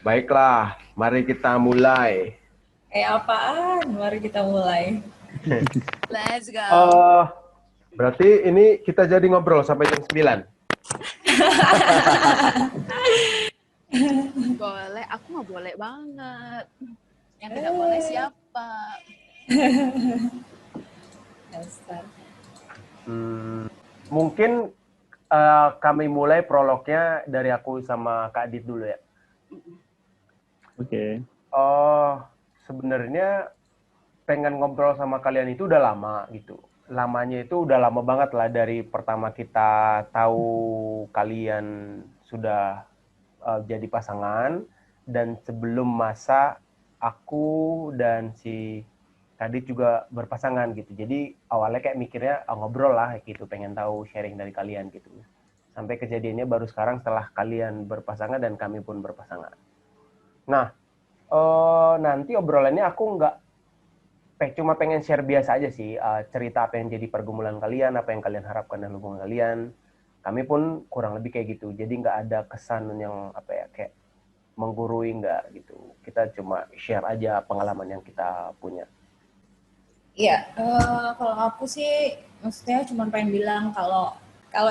Baiklah, mari kita mulai. Apaan? Mari kita mulai. Let's go. Berarti ini kita jadi ngobrol sampai jam 9. Boleh, aku mah boleh banget. Yang tidak boleh siapa? Dasar. Mungkin kami mulai prolognya dari aku sama Kak Adit dulu ya. Oke. Sebenarnya pengen ngobrol sama kalian itu udah lama gitu. Lamanya itu udah lama banget lah dari pertama kita tahu kalian sudah jadi pasangan, dan sebelum masa aku dan si Kadit juga berpasangan gitu. Jadi awalnya kayak mikirnya ngobrol lah gitu, pengen tahu sharing dari kalian gitu. Sampai kejadiannya baru sekarang setelah kalian berpasangan dan kami pun berpasangan. Nah, nanti obrolannya aku nggak cuma pengen share biasa aja sih, cerita apa yang jadi pergumulan kalian, apa yang kalian harapkan dalam hubungan kalian. Kami pun kurang lebih kayak gitu. Jadi nggak ada kesan yang kayak menggurui, nggak gitu. Kita cuma share aja pengalaman yang kita punya. Iya, kalau aku sih maksudnya cuma pengen bilang kalau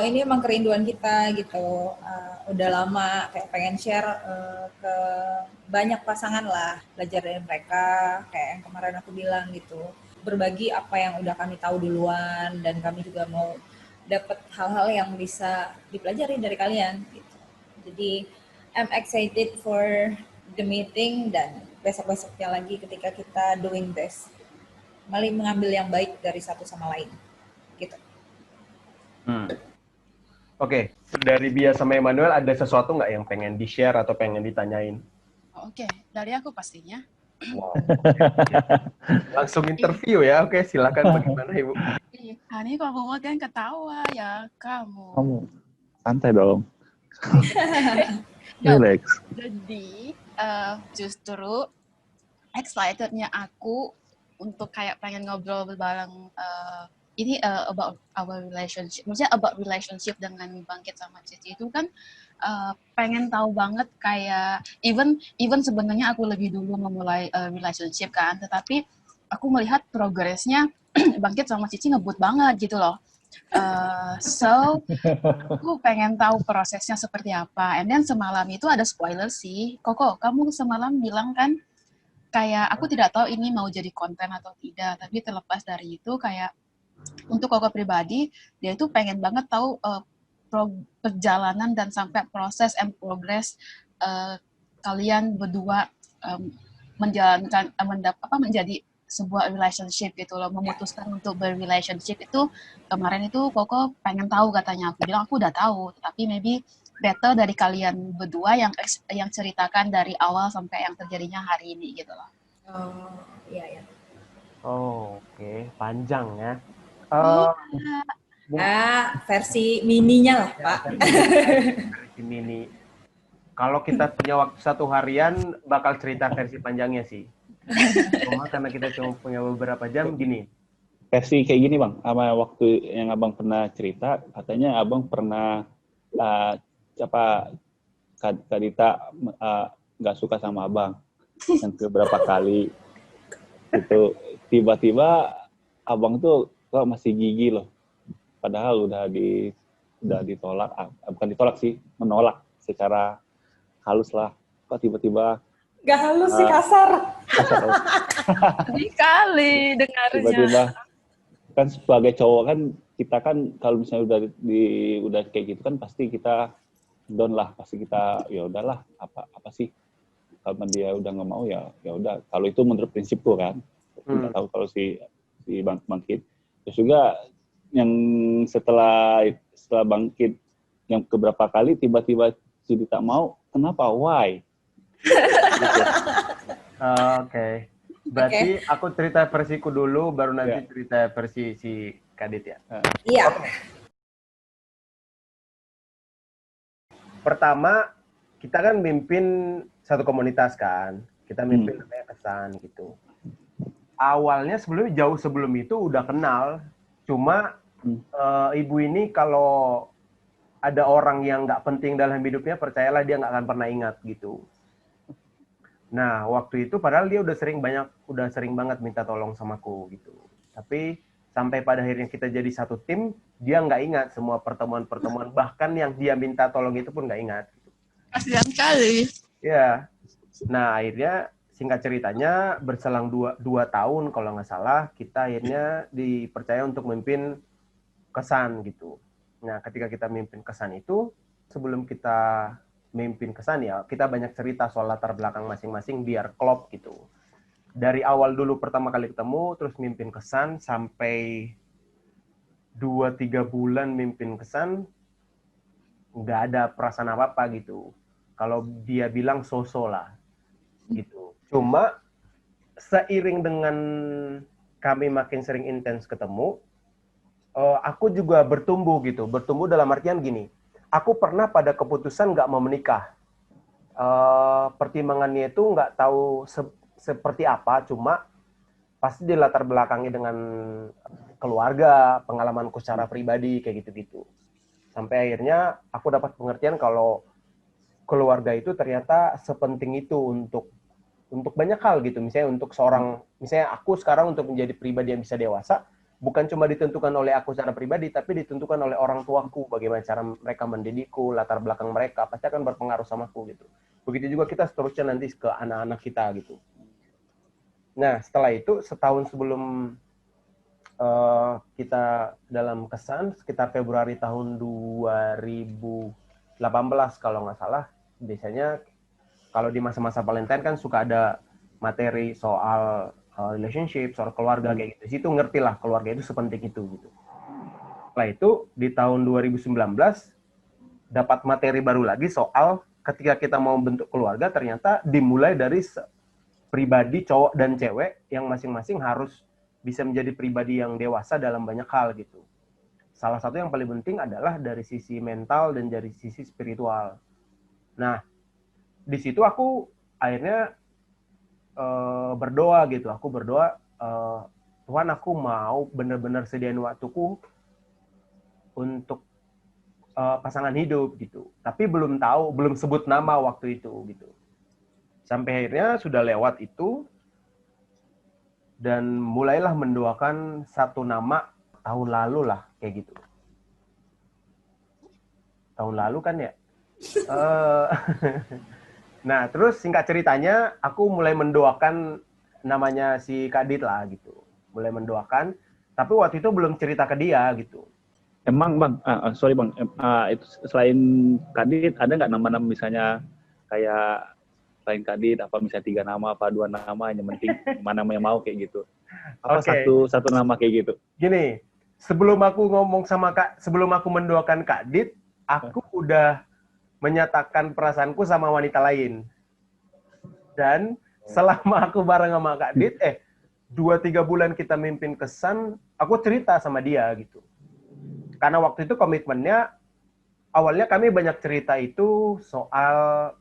ini emang kerinduan kita gitu. Udah lama kayak pengen share ke banyak pasangan lah, belajar dari mereka kayak yang kemarin aku bilang gitu. Berbagi apa yang udah kami tahu duluan, dan kami juga mau dapat hal-hal yang bisa dipelajari dari kalian gitu. Jadi I'm excited for the meeting dan besok-besoknya lagi ketika kita doing this. Malah mengambil yang baik dari satu sama lain gitu. Oke, dari Bia sama Emmanuel ada sesuatu nggak yang pengen di-share atau pengen ditanyain? Oke, dari aku pastinya. Wow. Langsung interview ya. Oke, silakan, bagaimana Ibu? Hani kalau mau kan ketawa ya kamu. Kamu santai dong. Relax. Jadi justru excitednya aku untuk kayak pengen ngobrol bareng ini about our relationship. Maksudnya about relationship dengan Bangkit sama Cici itu kan pengen tahu banget kayak even sebenarnya aku lebih dulu memulai relationship kan, tetapi aku melihat progresnya Bangkit sama Cici ngebut banget gitu loh. So aku pengen tahu prosesnya seperti apa. And then semalam itu ada spoiler sih. Koko, kamu semalam bilang kan kayak aku tidak tahu ini mau jadi konten atau tidak, tapi terlepas dari itu kayak untuk Koko pribadi, dia itu pengen banget tahu perjalanan dan sampai proses and progress kalian berdua menjalankan menjadi sebuah relationship gitu loh, memutuskan untuk berrelationship itu. Kemarin itu Koko pengen tahu katanya, aku bilang aku udah tahu, tapi maybe better dari kalian berdua yang ceritakan dari awal sampai yang terjadinya hari ini gitu loh. Oh iya ya. Oh, oke, panjang ya. Versi mininya lah Pak. Versi mini. Kalau kita punya waktu 1 harian, bakal cerita versi panjangnya sih. Cuma karena kita cuma punya beberapa jam, gini. Versi kayak gini bang, sama waktu yang abang pernah cerita, katanya abang pernah Kak Dita nggak suka sama abang, yang beberapa kali itu tiba-tiba abang tuh kok masih gigi loh, padahal udah ditolak, bukan ditolak sih, menolak secara halus lah, kok tiba-tiba Gak halus sih, kasar. Kali dengarnya. Tiba-tiba kan sebagai cowok kan kita kan kalau misalnya udah kayak gitu kan pasti kita down lah, pasti kita ya udahlah, apa sih, kalau dia udah nggak mau ya udah. Kalau itu menurut prinsipku kan, nggak tahu kalau si Bangkit. Terus juga yang setelah Bangkit yang keberapa kali tiba-tiba jadi tak mau, kenapa, why? Gitu. Oke. Berarti aku cerita versiku dulu, baru nanti cerita versi si Kadit ya. Iya. Pertama, kita kan mimpin satu komunitas kan. Kita mimpin namanya Kesan gitu. Awalnya jauh sebelum itu udah kenal. Cuma ibu ini kalau ada orang yang nggak penting dalam hidupnya, percayalah dia nggak akan pernah ingat gitu. Nah, waktu itu padahal dia udah sering banget minta tolong sama aku gitu. Tapi sampai pada akhirnya kita jadi satu tim, dia nggak ingat semua pertemuan-pertemuan, bahkan yang dia minta tolong itu pun nggak ingat. Kasihan kali. Ya, nah akhirnya singkat ceritanya berselang dua tahun kalau nggak salah, kita akhirnya dipercaya untuk memimpin Kesan gitu. Nah, ketika kita memimpin Kesan itu, sebelum kita memimpin Kesan ya, kita banyak cerita soal latar belakang masing-masing biar klop gitu. Dari awal dulu pertama kali ketemu, terus mimpin Kesan, sampai 2-3 bulan mimpin Kesan, nggak ada perasaan apa-apa gitu. Kalau dia bilang so-so lah, gitu. Cuma, seiring dengan kami makin sering intens ketemu, aku juga bertumbuh gitu. Bertumbuh dalam artian gini, aku pernah pada keputusan nggak mau menikah. Pertimbangannya itu nggak tahu seperti apa, cuma pasti di latar belakangnya dengan keluarga, pengalamanku secara pribadi, kayak gitu-gitu. Sampai akhirnya aku dapat pengertian kalau keluarga itu ternyata sepenting itu untuk banyak hal gitu. Misalnya aku sekarang untuk menjadi pribadi yang bisa dewasa, bukan cuma ditentukan oleh aku secara pribadi, tapi ditentukan oleh orang tuaku, bagaimana cara mereka mendidikku, latar belakang mereka, pasti akan berpengaruh sama aku gitu. Begitu juga kita seterusnya nanti ke anak-anak kita gitu. Nah, setelah itu, setahun sebelum kita dalam Kesan, sekitar Februari tahun 2018 kalau nggak salah, biasanya kalau di masa-masa Valentine kan suka ada materi soal relationship, soal keluarga kayak gitu. Situ ngerti lah keluarga itu sepenting itu gitu. Setelah itu di tahun 2019 dapat materi baru lagi soal ketika kita mau bentuk keluarga ternyata dimulai dari pribadi cowok dan cewek yang masing-masing harus bisa menjadi pribadi yang dewasa dalam banyak hal gitu. Salah satu yang paling penting adalah dari sisi mental dan dari sisi spiritual. Nah, di situ aku akhirnya berdoa gitu. Aku berdoa, Tuhan aku mau benar-benar sediain waktuku untuk pasangan hidup gitu. Tapi belum sebut nama waktu itu gitu. Sampai akhirnya sudah lewat itu dan mulailah mendoakan satu nama tahun lalu lah kayak gitu. Tahun lalu kan ya. Nah, terus singkat ceritanya, aku mulai mendoakan namanya si Kak Dit lah gitu. Mulai mendoakan, tapi waktu itu belum cerita ke dia gitu. Emang Bang, sorry Bang, itu selain Kadit ada nggak nama-nama misalnya kayak selain Kadit apa misalnya 3 nama apa 2 nama yang penting mana yang mau kayak gitu. Apa satu nama kayak gitu? Gini, sebelum aku mendoakan Kak Dit, aku udah menyatakan perasaanku sama wanita lain. Dan selama aku bareng sama Kak Dit, 2-3 bulan kita mimpin Kesan, aku cerita sama dia gitu. Karena waktu itu komitmennya, awalnya kami banyak cerita itu soal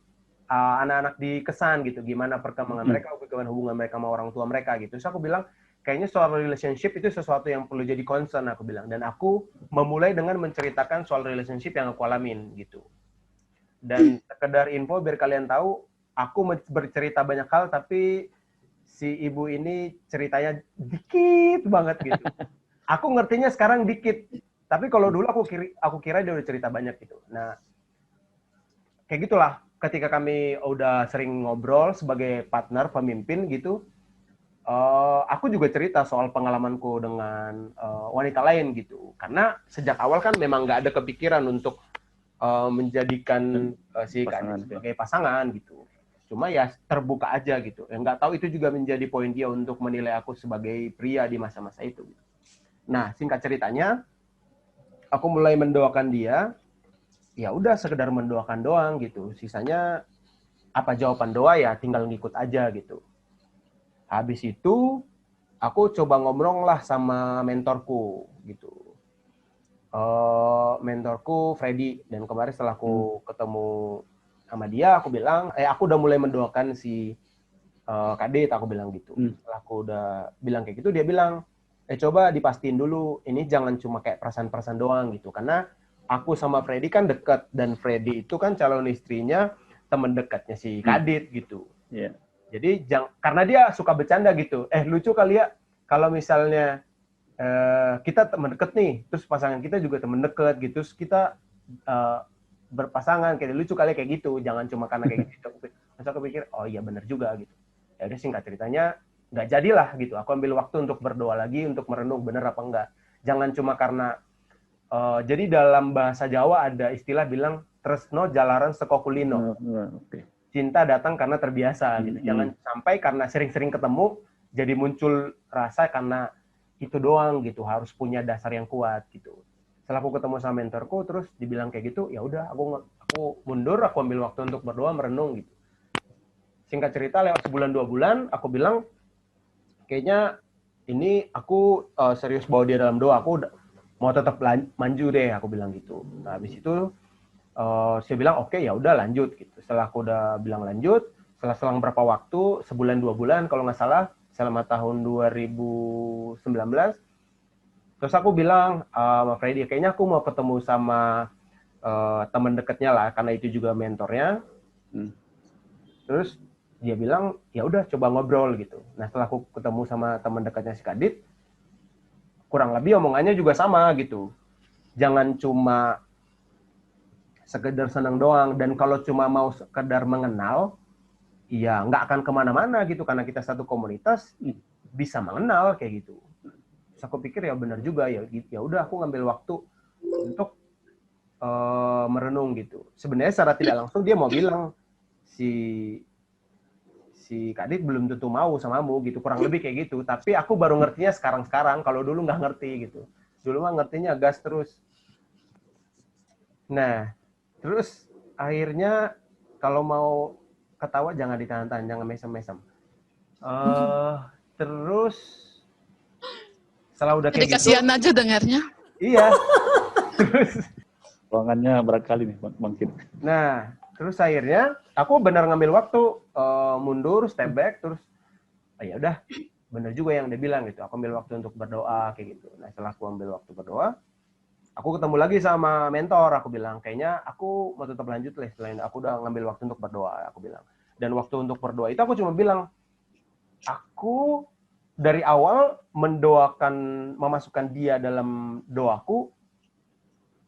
anak-anak di Kesan gitu, gimana perkembangan mereka, bagaimana hubungan mereka sama orang tua mereka gitu. So aku bilang, kayaknya soal relationship itu sesuatu yang perlu jadi concern, aku bilang. Dan aku memulai dengan menceritakan soal relationship yang aku alamin gitu. Dan sekedar info biar kalian tahu, aku bercerita banyak hal, tapi si ibu ini ceritanya dikit banget gitu. Aku ngertinya sekarang dikit. Tapi kalau dulu aku kira dia udah cerita banyak gitu. Nah, kayak gitulah. Ketika kami udah sering ngobrol sebagai partner pemimpin gitu, aku juga cerita soal pengalamanku dengan wanita lain gitu. Karena sejak awal kan memang nggak ada kepikiran untuk menjadikan si Kak sebagai pasangan gitu. Cuma ya terbuka aja gitu. Yang nggak tahu itu juga menjadi poin dia untuk menilai aku sebagai pria di masa-masa itu. Nah, singkat ceritanya, aku mulai mendoakan dia, ya udah sekedar mendoakan doang gitu. Sisanya apa jawaban doa ya tinggal ngikut aja gitu. Habis itu aku coba ngobrol lah sama mentorku gitu. Mentorku Freddy, dan kemarin setelah aku ketemu sama dia, aku bilang, aku udah mulai mendoakan si Kak Dit, aku bilang gitu. Setelah aku udah bilang kayak gitu, dia bilang, coba dipastiin dulu, ini jangan cuma kayak perasaan-perasaan doang gitu. Karena aku sama Freddy kan dekat, dan Freddy itu kan calon istrinya teman dekatnya si Kak Dit gitu. Yeah. Jadi karena dia suka bercanda gitu. Lucu kali ya kalau misalnya kita teman deket nih, terus pasangan kita juga teman deket gitu, terus kita berpasangan kayak lucu kali kayak gitu. Jangan cuma karena kayak gitu. Terus aku pikir, oh iya benar juga gitu. Ya udah singkat ceritanya nggak jadilah gitu. Aku ambil waktu untuk berdoa lagi, untuk merenung benar apa enggak. Jangan cuma karena jadi dalam bahasa Jawa ada istilah bilang tresno jalaran seko kulino. Okay. Cinta datang karena terbiasa gitu. Jangan sampai karena sering-sering ketemu jadi muncul rasa karena itu doang gitu, harus punya dasar yang kuat gitu. Setelah aku ketemu sama mentorku terus dibilang kayak gitu, ya udah aku mundur, aku ambil waktu untuk berdoa, merenung gitu. Singkat cerita lewat sebulan 2 bulan aku bilang kayaknya ini aku serius bawa dia dalam doa, aku mau tetap maju deh, aku bilang gitu. Nah, habis itu saya bilang oke, ya udah lanjut gitu. Setelah aku udah bilang lanjut, setelah selang berapa waktu, sebulan 2 bulan kalau nggak salah, selama tahun 2019, terus aku bilang sama Freddy, kayaknya aku mau ketemu sama teman dekatnya lah, karena itu juga mentornya. Terus dia bilang, ya udah coba ngobrol gitu. Nah setelah aku ketemu sama teman dekatnya si Kadit, kurang lebih omongannya juga sama gitu. Jangan cuma sekedar senang doang, dan kalau cuma mau sekedar mengenal, ya nggak akan kemana-mana gitu, karena kita satu komunitas bisa mengenal kayak gitu. Terus aku pikir ya benar juga, ya udah aku ngambil waktu untuk merenung gitu. Sebenarnya secara tidak langsung dia mau bilang si Kadit belum tentu mau samamu gitu, kurang lebih kayak gitu. Tapi aku baru ngertinya sekarang-sekarang, kalau dulu nggak ngerti gitu. Dulu mah ngertinya gas terus. Nah, terus akhirnya kalau mau ketawa jangan ditahan-tahan, jangan mesem-mesem. Terus setelah udah kayak Jadi kasihan aja dengarnya. Iya. Terus ruangannya berat kali nih Bang Kit. Nah, terus akhirnya aku benar ngambil waktu mundur, step back, terus ya udah benar juga yang dia bilang gitu. Aku ambil waktu untuk berdoa kayak gitu. Nah, setelah aku ambil waktu berdoa, aku ketemu lagi sama mentor, aku bilang, kayaknya aku mau tetap lanjut lah, selain aku udah ngambil waktu untuk berdoa, aku bilang. Dan waktu untuk berdoa itu aku cuma bilang, aku dari awal mendoakan, memasukkan dia dalam doaku,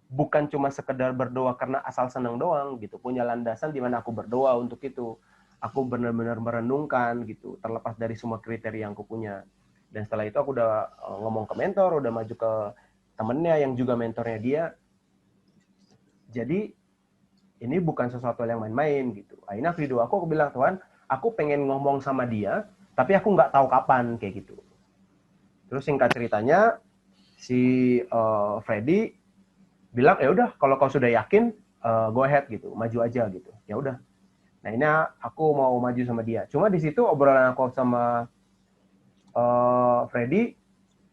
bukan cuma sekedar berdoa karena asal senang doang, gitu. Punya landasan di mana aku berdoa untuk itu. Aku benar-benar merenungkan, gitu, terlepas dari semua kriteria yang aku punya. Dan setelah itu aku udah ngomong ke mentor, udah maju ke temennya yang juga mentornya dia. Jadi ini bukan sesuatu yang main-main gitu. Akhirnya video aku bilang, Tuhan, aku pengen ngomong sama dia, tapi aku nggak tahu kapan kayak gitu. Terus singkat ceritanya si Freddy bilang, ya udah kalau kau sudah yakin, go ahead gitu, maju aja gitu. Ya udah. Nah ini aku mau maju sama dia. Cuma di situ obrolan aku sama Freddy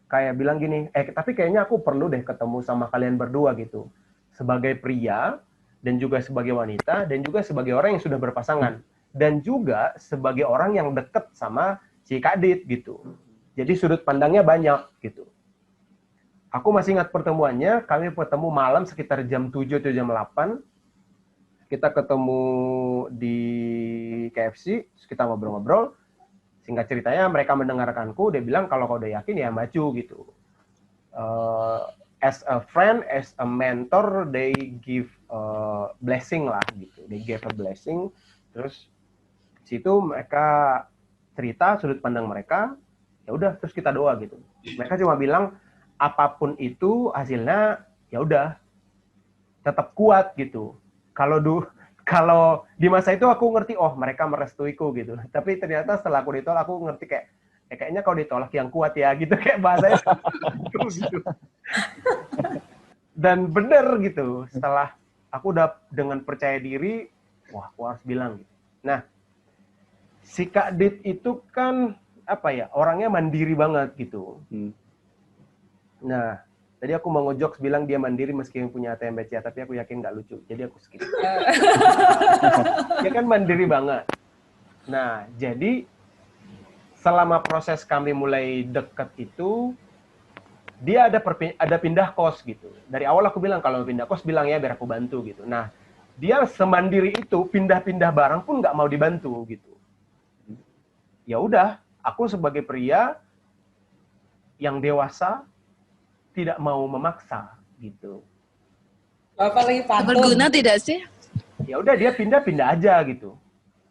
kayak bilang gini, tapi kayaknya aku perlu deh ketemu sama kalian berdua gitu. Sebagai pria, dan juga sebagai wanita, dan juga sebagai orang yang sudah berpasangan. Dan juga sebagai orang yang deket sama si Kadit gitu. Jadi sudut pandangnya banyak gitu. Aku masih ingat pertemuannya, kami bertemu malam sekitar jam 7 atau jam 8. Kita ketemu di KFC, kita ngobrol-ngobrol. Singkat ceritanya mereka mendengarkanku, dia bilang kalau kau udah yakin ya maju gitu. As a friend, as a mentor, they give a blessing lah gitu. They gave a blessing. Terus situ mereka cerita sudut pandang mereka. Ya udah, terus kita doa gitu. Mereka cuma bilang apapun itu hasilnya ya udah tetap kuat gitu. Kalau di masa itu aku ngerti, oh mereka merestuiku gitu. Tapi ternyata setelah aku ditolak, aku ngerti kayak, kayaknya kalau ditolak yang kuat ya gitu, kayak bahasanya gitu. Dan bener gitu, setelah aku udah dengan percaya diri, wah aku harus bilang gitu. Nah, si Kak Dit itu kan apa ya, orangnya mandiri banget gitu. Nah, tadi aku mau ngejokes bilang dia mandiri meski punya ATM BCA, tapi aku yakin nggak lucu, jadi aku skip. Dia kan mandiri banget. Nah, jadi selama proses kami mulai deket itu, dia ada pindah kos gitu. Dari awal aku bilang kalau pindah kos bilang ya biar aku bantu gitu. Nah, dia semandiri itu pindah-pindah barang pun nggak mau dibantu gitu. ya udah, aku sebagai pria yang dewasa tidak mau memaksa gitu. Bapak lagi pantun. Berguna tidak sih? Ya udah dia pindah-pindah aja gitu.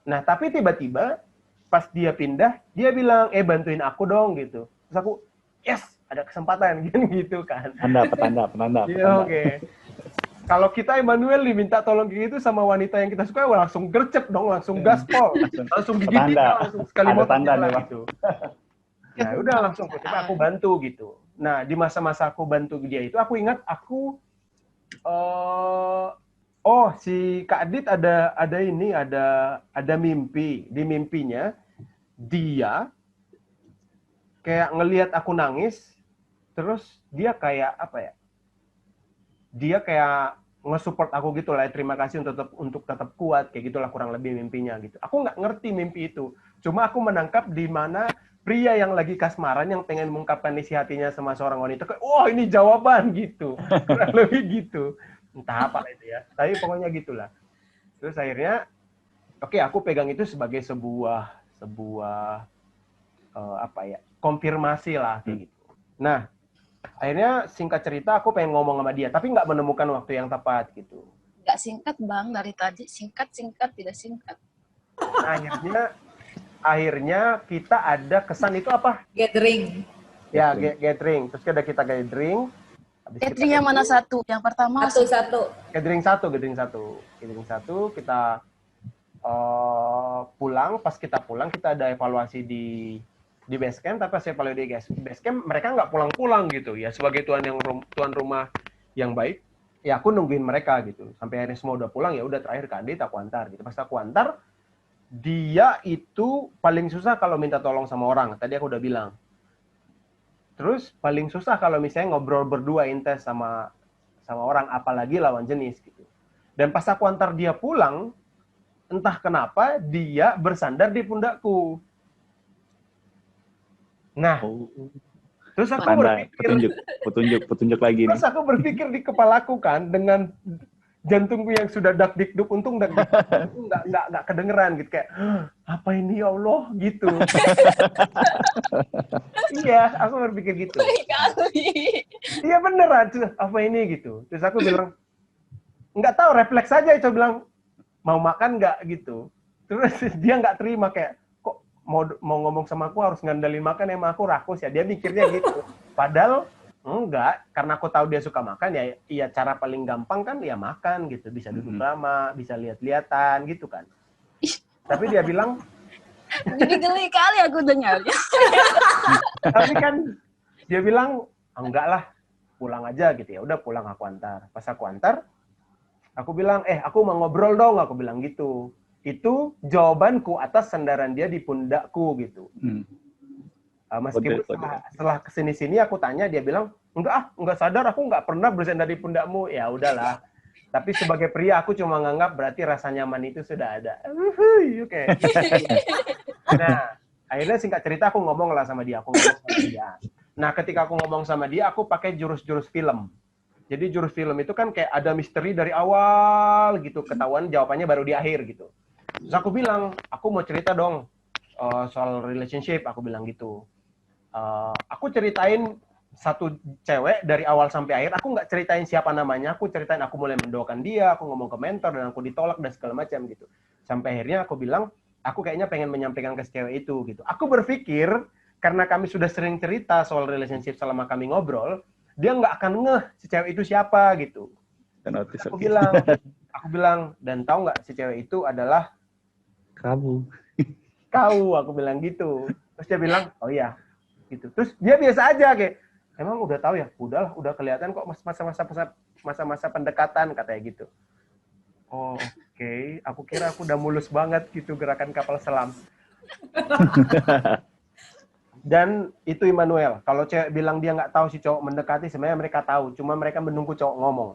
Nah, tapi tiba-tiba pas dia pindah, dia bilang, bantuin aku dong gitu. Terus aku, yes, ada kesempatan gitu kan. Penanda. Iya, oke. Kalau kita Emmanuel diminta tolong kayak gitu sama wanita yang kita suka, wah, langsung gercep dong, langsung gaspol, langsung gigit Petanda. langsung sekali Ada motor tanda jalan nih, Pak. gitu. Ya udah langsung tiba aku bantu gitu. Nah, di masa-masa aku bantu dia itu, aku ingat aku si Kak Adit ada mimpi. Di mimpinya dia kayak ngelihat aku nangis, terus dia kayak apa ya? Dia kayak nge-support aku gitu lah, terima kasih untuk tetap kuat, kayak gitulah kurang lebih mimpinya gitu. Aku nggak ngerti mimpi itu, cuma aku menangkap di mana pria yang lagi kasmaran yang pengen mengungkapkan isi hatinya sama seorang wanita, kayak, wah ini jawaban gitu, kurang lebih gitu. Entah apa itu ya, tapi pokoknya gitulah. Terus akhirnya, oke, aku pegang itu sebagai sebuah konfirmasi lah kayak gitu. Nah, akhirnya singkat cerita aku pengen ngomong sama dia, tapi nggak menemukan waktu yang tepat gitu. Nggak singkat Bang, dari tadi singkat, tidak singkat. Nah, akhirnya kita ada kesan itu apa? Gathering. Ya, gathering. Terus kita gathering. Gathering yang mana satu? Yang pertama Satu-satu. Gathering satu. Kita pulang. Pas kita pulang, kita ada evaluasi di base camp. Tapi pas evaluasi di base camp, mereka nggak pulang-pulang gitu. Ya, sebagai tuan rumah yang baik, ya aku nungguin mereka gitu. Sampai akhirnya semua udah pulang, ya udah terakhir Kak Adit aku antar gitu. Pas aku antar, dia itu paling susah kalau minta tolong sama orang. Tadi aku udah bilang. Terus paling susah kalau misalnya ngobrol berdua intens sama orang, apalagi lawan jenis gitu. Dan pas aku antar dia pulang, entah kenapa dia bersandar di pundakku. Nah, terus aku berpikir, petunjuk lagi nih. terus aku berpikir di kepalaku kan, dengan jantungku yang sudah dak-dik-duk, untung dak-dik-duk nggak kedengeran gitu, kayak apa ini ya Allah gitu. Iya, aku berpikir gitu. Iya beneran, apa ini gitu. Terus aku bilang, nggak tahu, refleks aja itu, bilang mau makan nggak gitu. Terus dia nggak terima, kayak kok mau ngomong sama aku harus ngandelin makan, emang aku rakus ya. Dia mikirnya gitu. Padahal enggak, karena aku tahu dia suka makan, ya cara paling gampang kan ya makan gitu, bisa duduk lama, bisa lihat-lihatan gitu kan. Tapi dia bilang, jadi geli kali aku dengarnya. tapi kan dia bilang, enggak lah, pulang aja gitu. Ya udah pulang, aku antar. Pas aku antar, aku bilang, aku mau ngobrol dong, aku bilang gitu. Itu jawabanku atas sandaran dia di pundakku gitu. Meskipun setelah kesini-sini aku tanya, dia bilang, enggak sadar, aku enggak pernah bersandar di pundakmu. Ya udahlah. Tapi sebagai pria, aku cuma nganggap berarti rasa nyaman itu sudah ada. Oke. Nah, akhirnya singkat cerita aku ngomong lah sama dia. Nah, ketika aku ngomong sama dia, aku pakai jurus-jurus film. Jadi jurus film itu kan kayak ada misteri dari awal gitu, ketahuan jawabannya baru di akhir gitu. Terus aku bilang, aku mau cerita dong soal relationship, aku bilang gitu. Aku ceritain satu cewek dari awal sampai akhir, aku nggak ceritain siapa namanya, aku ceritain aku mulai mendoakan dia, aku ngomong ke mentor, dan aku ditolak, dan segala macam gitu. Sampai akhirnya aku bilang, aku kayaknya pengen menyampaikan ke cewek itu gitu. Aku berpikir, karena kami sudah sering cerita soal relationship selama kami ngobrol, dia nggak akan ngeh si cewek itu siapa gitu. Aku bilang, dan tahu nggak si cewek itu adalah kamu. Aku bilang gitu. Terus dia bilang, oh iya, gitu. Terus dia biasa aja kayak, emang udah tahu ya? Udahlah, udah kelihatan kok masa-masa pendekatan, katanya gitu. Oh, oke. Aku kira aku udah mulus banget gitu gerakan kapal selam. Dan itu Immanuel. Kalau cewek bilang dia nggak tahu si cowok mendekati, sebenarnya mereka tahu. Cuma mereka menunggu cowok ngomong.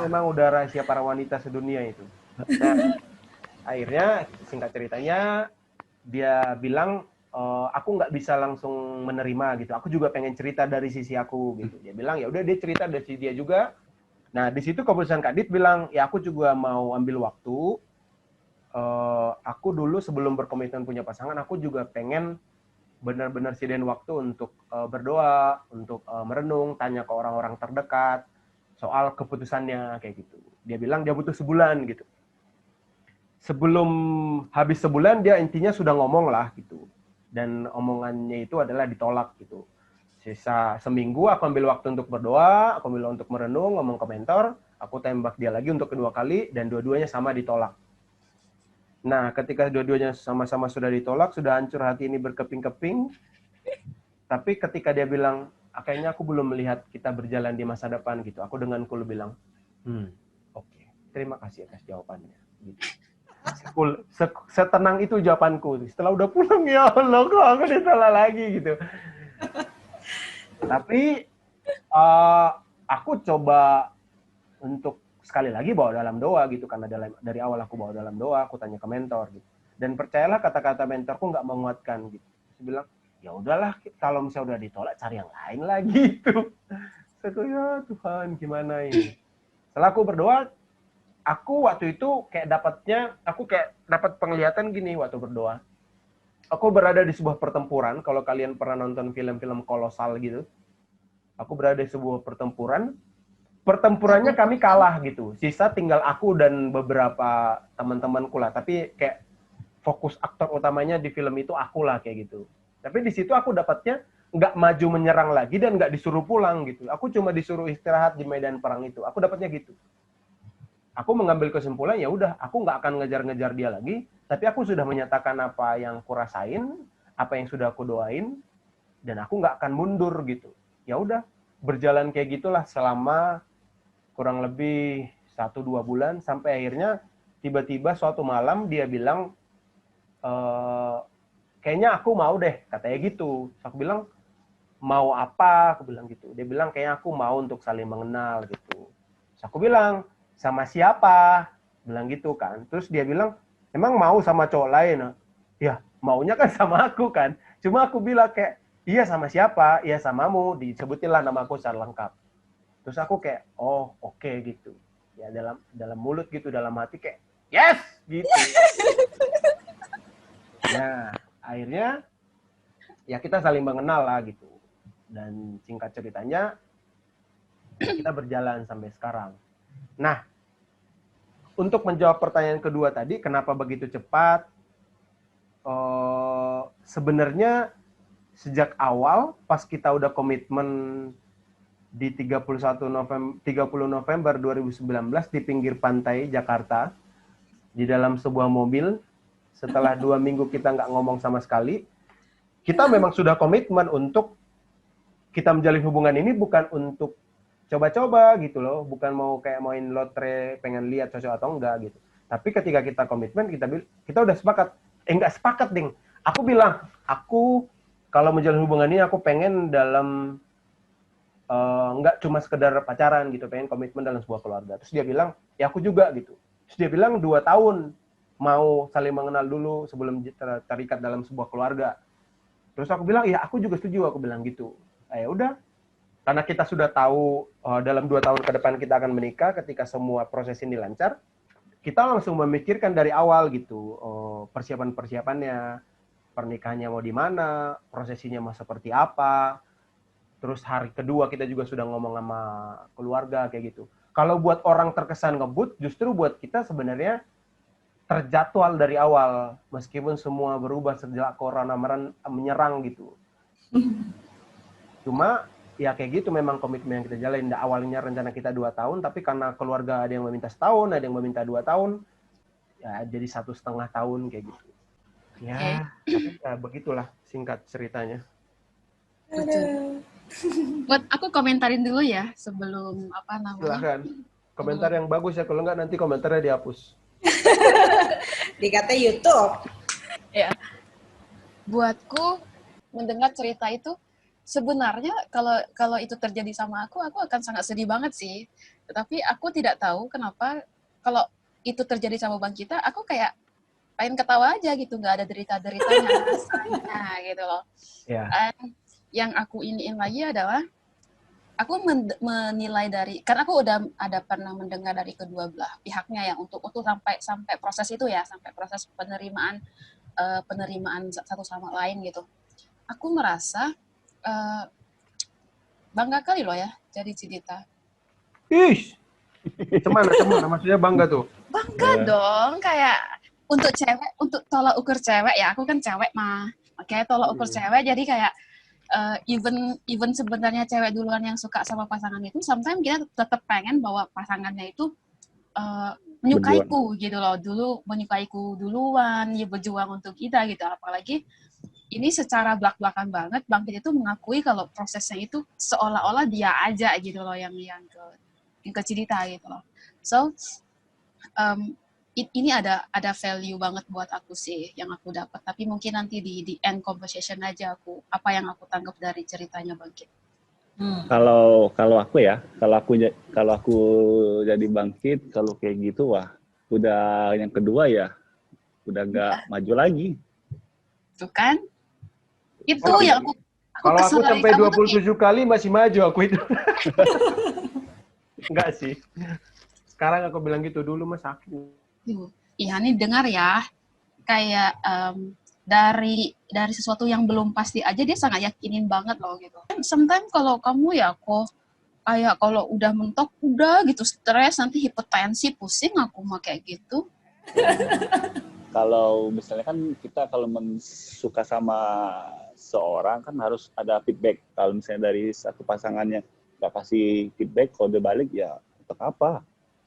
Memang udah rahasia para wanita sedunia itu. Nah, akhirnya singkat ceritanya dia bilang, aku nggak bisa langsung menerima gitu. Aku juga pengen cerita dari sisi aku gitu. Dia bilang ya udah, dia cerita dari sisi dia juga. Nah di situ keputusan Kak Dit bilang, ya aku juga mau ambil waktu aku dulu sebelum berkomitmen punya pasangan, aku juga pengen benar-benar sediain waktu untuk berdoa, untuk merenung, tanya ke orang-orang terdekat soal keputusannya kayak gitu. Dia bilang dia butuh sebulan gitu. Sebelum habis sebulan dia intinya sudah ngomong lah gitu. Dan omongannya itu adalah ditolak gitu. Sisa seminggu aku ambil waktu untuk berdoa, aku ambil untuk merenung, ngomong ke mentor, aku tembak dia lagi untuk kedua kali, dan dua-duanya sama ditolak. Nah, ketika dua-duanya sama-sama sudah ditolak, sudah hancur hati ini berkeping-keping, tapi ketika dia bilang, kayaknya aku belum melihat kita berjalan di masa depan gitu, aku dengan cool bilang, oke, terima kasih atas jawabannya. Gitu. Setenang itu jawabanku. Setelah udah pulang, ya Allah, kok aku ditolak lagi gitu. Tapi aku coba untuk sekali lagi bawa dalam doa gitu, karena dari awal aku bawa dalam doa, aku tanya ke mentor gitu. Dan percayalah kata-kata mentorku nggak menguatkan gitu. Dia bilang, ya udahlah, kalau misalnya udah ditolak cari yang lain lagi gitu. Saya ya Tuhan, gimana ini? Setelah aku berdoa, aku waktu itu aku kayak dapat penglihatan gini waktu berdoa. Aku berada di sebuah pertempuran, kalau kalian pernah nonton film-film kolosal gitu. Aku berada di sebuah pertempurannya kami kalah gitu. Sisa tinggal aku dan beberapa teman-temanku lah. Tapi kayak fokus aktor utamanya di film itu aku lah kayak gitu. Tapi di situ aku dapatnya nggak maju menyerang lagi dan nggak disuruh pulang gitu. Aku cuma disuruh istirahat di medan perang itu. Aku dapatnya gitu. Aku mengambil kesimpulan, ya udah, aku nggak akan ngejar-ngejar dia lagi. Tapi aku sudah menyatakan apa yang aku rasain, apa yang sudah aku doain, dan aku nggak akan mundur gitu. Ya udah, berjalan kayak gitulah selama kurang lebih 1-2 bulan, sampai akhirnya tiba-tiba suatu malam dia bilang, kayaknya aku mau deh, katanya gitu. Aku bilang, mau apa? Aku bilang gitu. Dia bilang, kayaknya aku mau untuk saling mengenal gitu. Terus aku bilang, sama siapa? Bilang gitu kan. Terus dia bilang, emang mau sama cowok lain? Ya, maunya kan sama aku kan. Cuma aku bilang kayak, iya sama siapa? Iya samamu. Disebutinlah nama aku secara lengkap. Terus aku kayak, oh oke gitu. Ya dalam mulut gitu, dalam hati kayak, yes! Gitu. Nah, akhirnya ya kita saling mengenal lah gitu. Dan singkat ceritanya, ya kita berjalan sampai sekarang. Nah, untuk menjawab pertanyaan kedua tadi, kenapa begitu cepat? Sebenarnya sejak awal, pas kita udah komitmen di 30 November 2019 di pinggir pantai Jakarta, di dalam sebuah mobil, setelah 2 minggu kita nggak ngomong sama sekali, kita memang sudah komitmen untuk kita menjalin hubungan ini bukan untuk coba-coba gitu loh, bukan mau kayak main lotre, pengen lihat cocok atau enggak gitu. Tapi ketika kita komitmen, kita udah sepakat. Enggak sepakat, Ding. Aku bilang, aku kalau menjalin hubungan ini aku pengen dalam enggak cuma sekedar pacaran gitu, pengen komitmen dalam sebuah keluarga. Terus dia bilang, ya aku juga gitu. Terus dia bilang 2 tahun mau saling mengenal dulu sebelum terikat dalam sebuah keluarga. Terus aku bilang, ya aku juga setuju, aku bilang gitu. Ya udah, karena kita sudah tahu dalam 2 tahun ke depan kita akan menikah, ketika semua proses ini lancar, kita langsung memikirkan dari awal gitu, persiapan-persiapannya, pernikahannya mau di mana, prosesinya mau seperti apa. Terus hari kedua kita juga sudah ngomong sama keluarga kayak gitu. Kalau buat orang terkesan ngebut, justru buat kita sebenarnya terjadwal dari awal, meskipun semua berubah sejak corona menyerang gitu. Cuma ya kayak gitu memang komitmen yang kita jalin. Awalnya rencana kita 2 tahun, tapi karena keluarga ada yang meminta setahun, ada yang meminta 2 tahun, ya jadi 1,5 tahun kayak gitu. Ya, tapi ya begitulah singkat ceritanya. Buat aku komentarin dulu ya sebelum apa namanya. Silahkan. Komentar yang bagus ya, kalau enggak nanti komentarnya dihapus. Dikata YouTube. Ya. Buatku mendengar cerita itu sebenarnya kalau itu terjadi sama aku akan sangat sedih banget sih. Tetapi aku tidak tahu kenapa kalau itu terjadi sama Bang Kita, aku kayak pengen ketawa aja gitu, nggak ada derita-deritanya rasanya gitu loh. Ya. Yang aku iniin lagi adalah menilai dari, karena aku udah ada pernah mendengar dari kedua belah pihaknya ya untuk sampai proses itu ya, sampai proses penerimaan satu sama lain gitu. Aku merasa bangga kali loh ya jadi Cidita. Ih, cemana maksudnya bangga tuh? Bangga dong, kayak untuk cewek, untuk tolak ukur cewek ya, aku kan cewek mah. Oke, tolak ukur cewek, jadi kayak even sebenarnya cewek duluan yang suka sama pasangan itu, sometimes kita tetap pengen bahwa pasangannya itu menyukaiku gitu loh, dulu menyukaiku duluan, ya berjuang untuk kita gitu. Apalagi ini secara belak-belakan banget, Bangkit itu mengakui kalau prosesnya itu seolah-olah dia aja gitu loh yang ke Cidita gitu loh. So ini ada value banget buat aku sih yang aku dapat. Tapi mungkin nanti di end conversation aja apa yang aku tangkap dari ceritanya Bangkit. Kalau aku ya, kalau aku jadi Bangkit, kalau kayak gitu wah, udah yang kedua ya, udah nggak maju lagi. Tuh kan? Itu yang aku kalau aku sampai 27 kali masih maju aku itu. Enggak sih. Sekarang aku bilang gitu, dulu mas aku. Iya nih dengar ya, kayak dari sesuatu yang belum pasti aja dia sangat yakinin banget loh gitu. Sometimes kalau kamu ya kok kayak kalau udah mentok udah gitu stres, nanti hipertensi, pusing aku mah kayak gitu. Kalau misalnya kan kita kalau suka sama seorang kan harus ada feedback. Kalau misalnya dari satu pasangannya nggak kasih feedback, kalau dia balik ya untuk apa?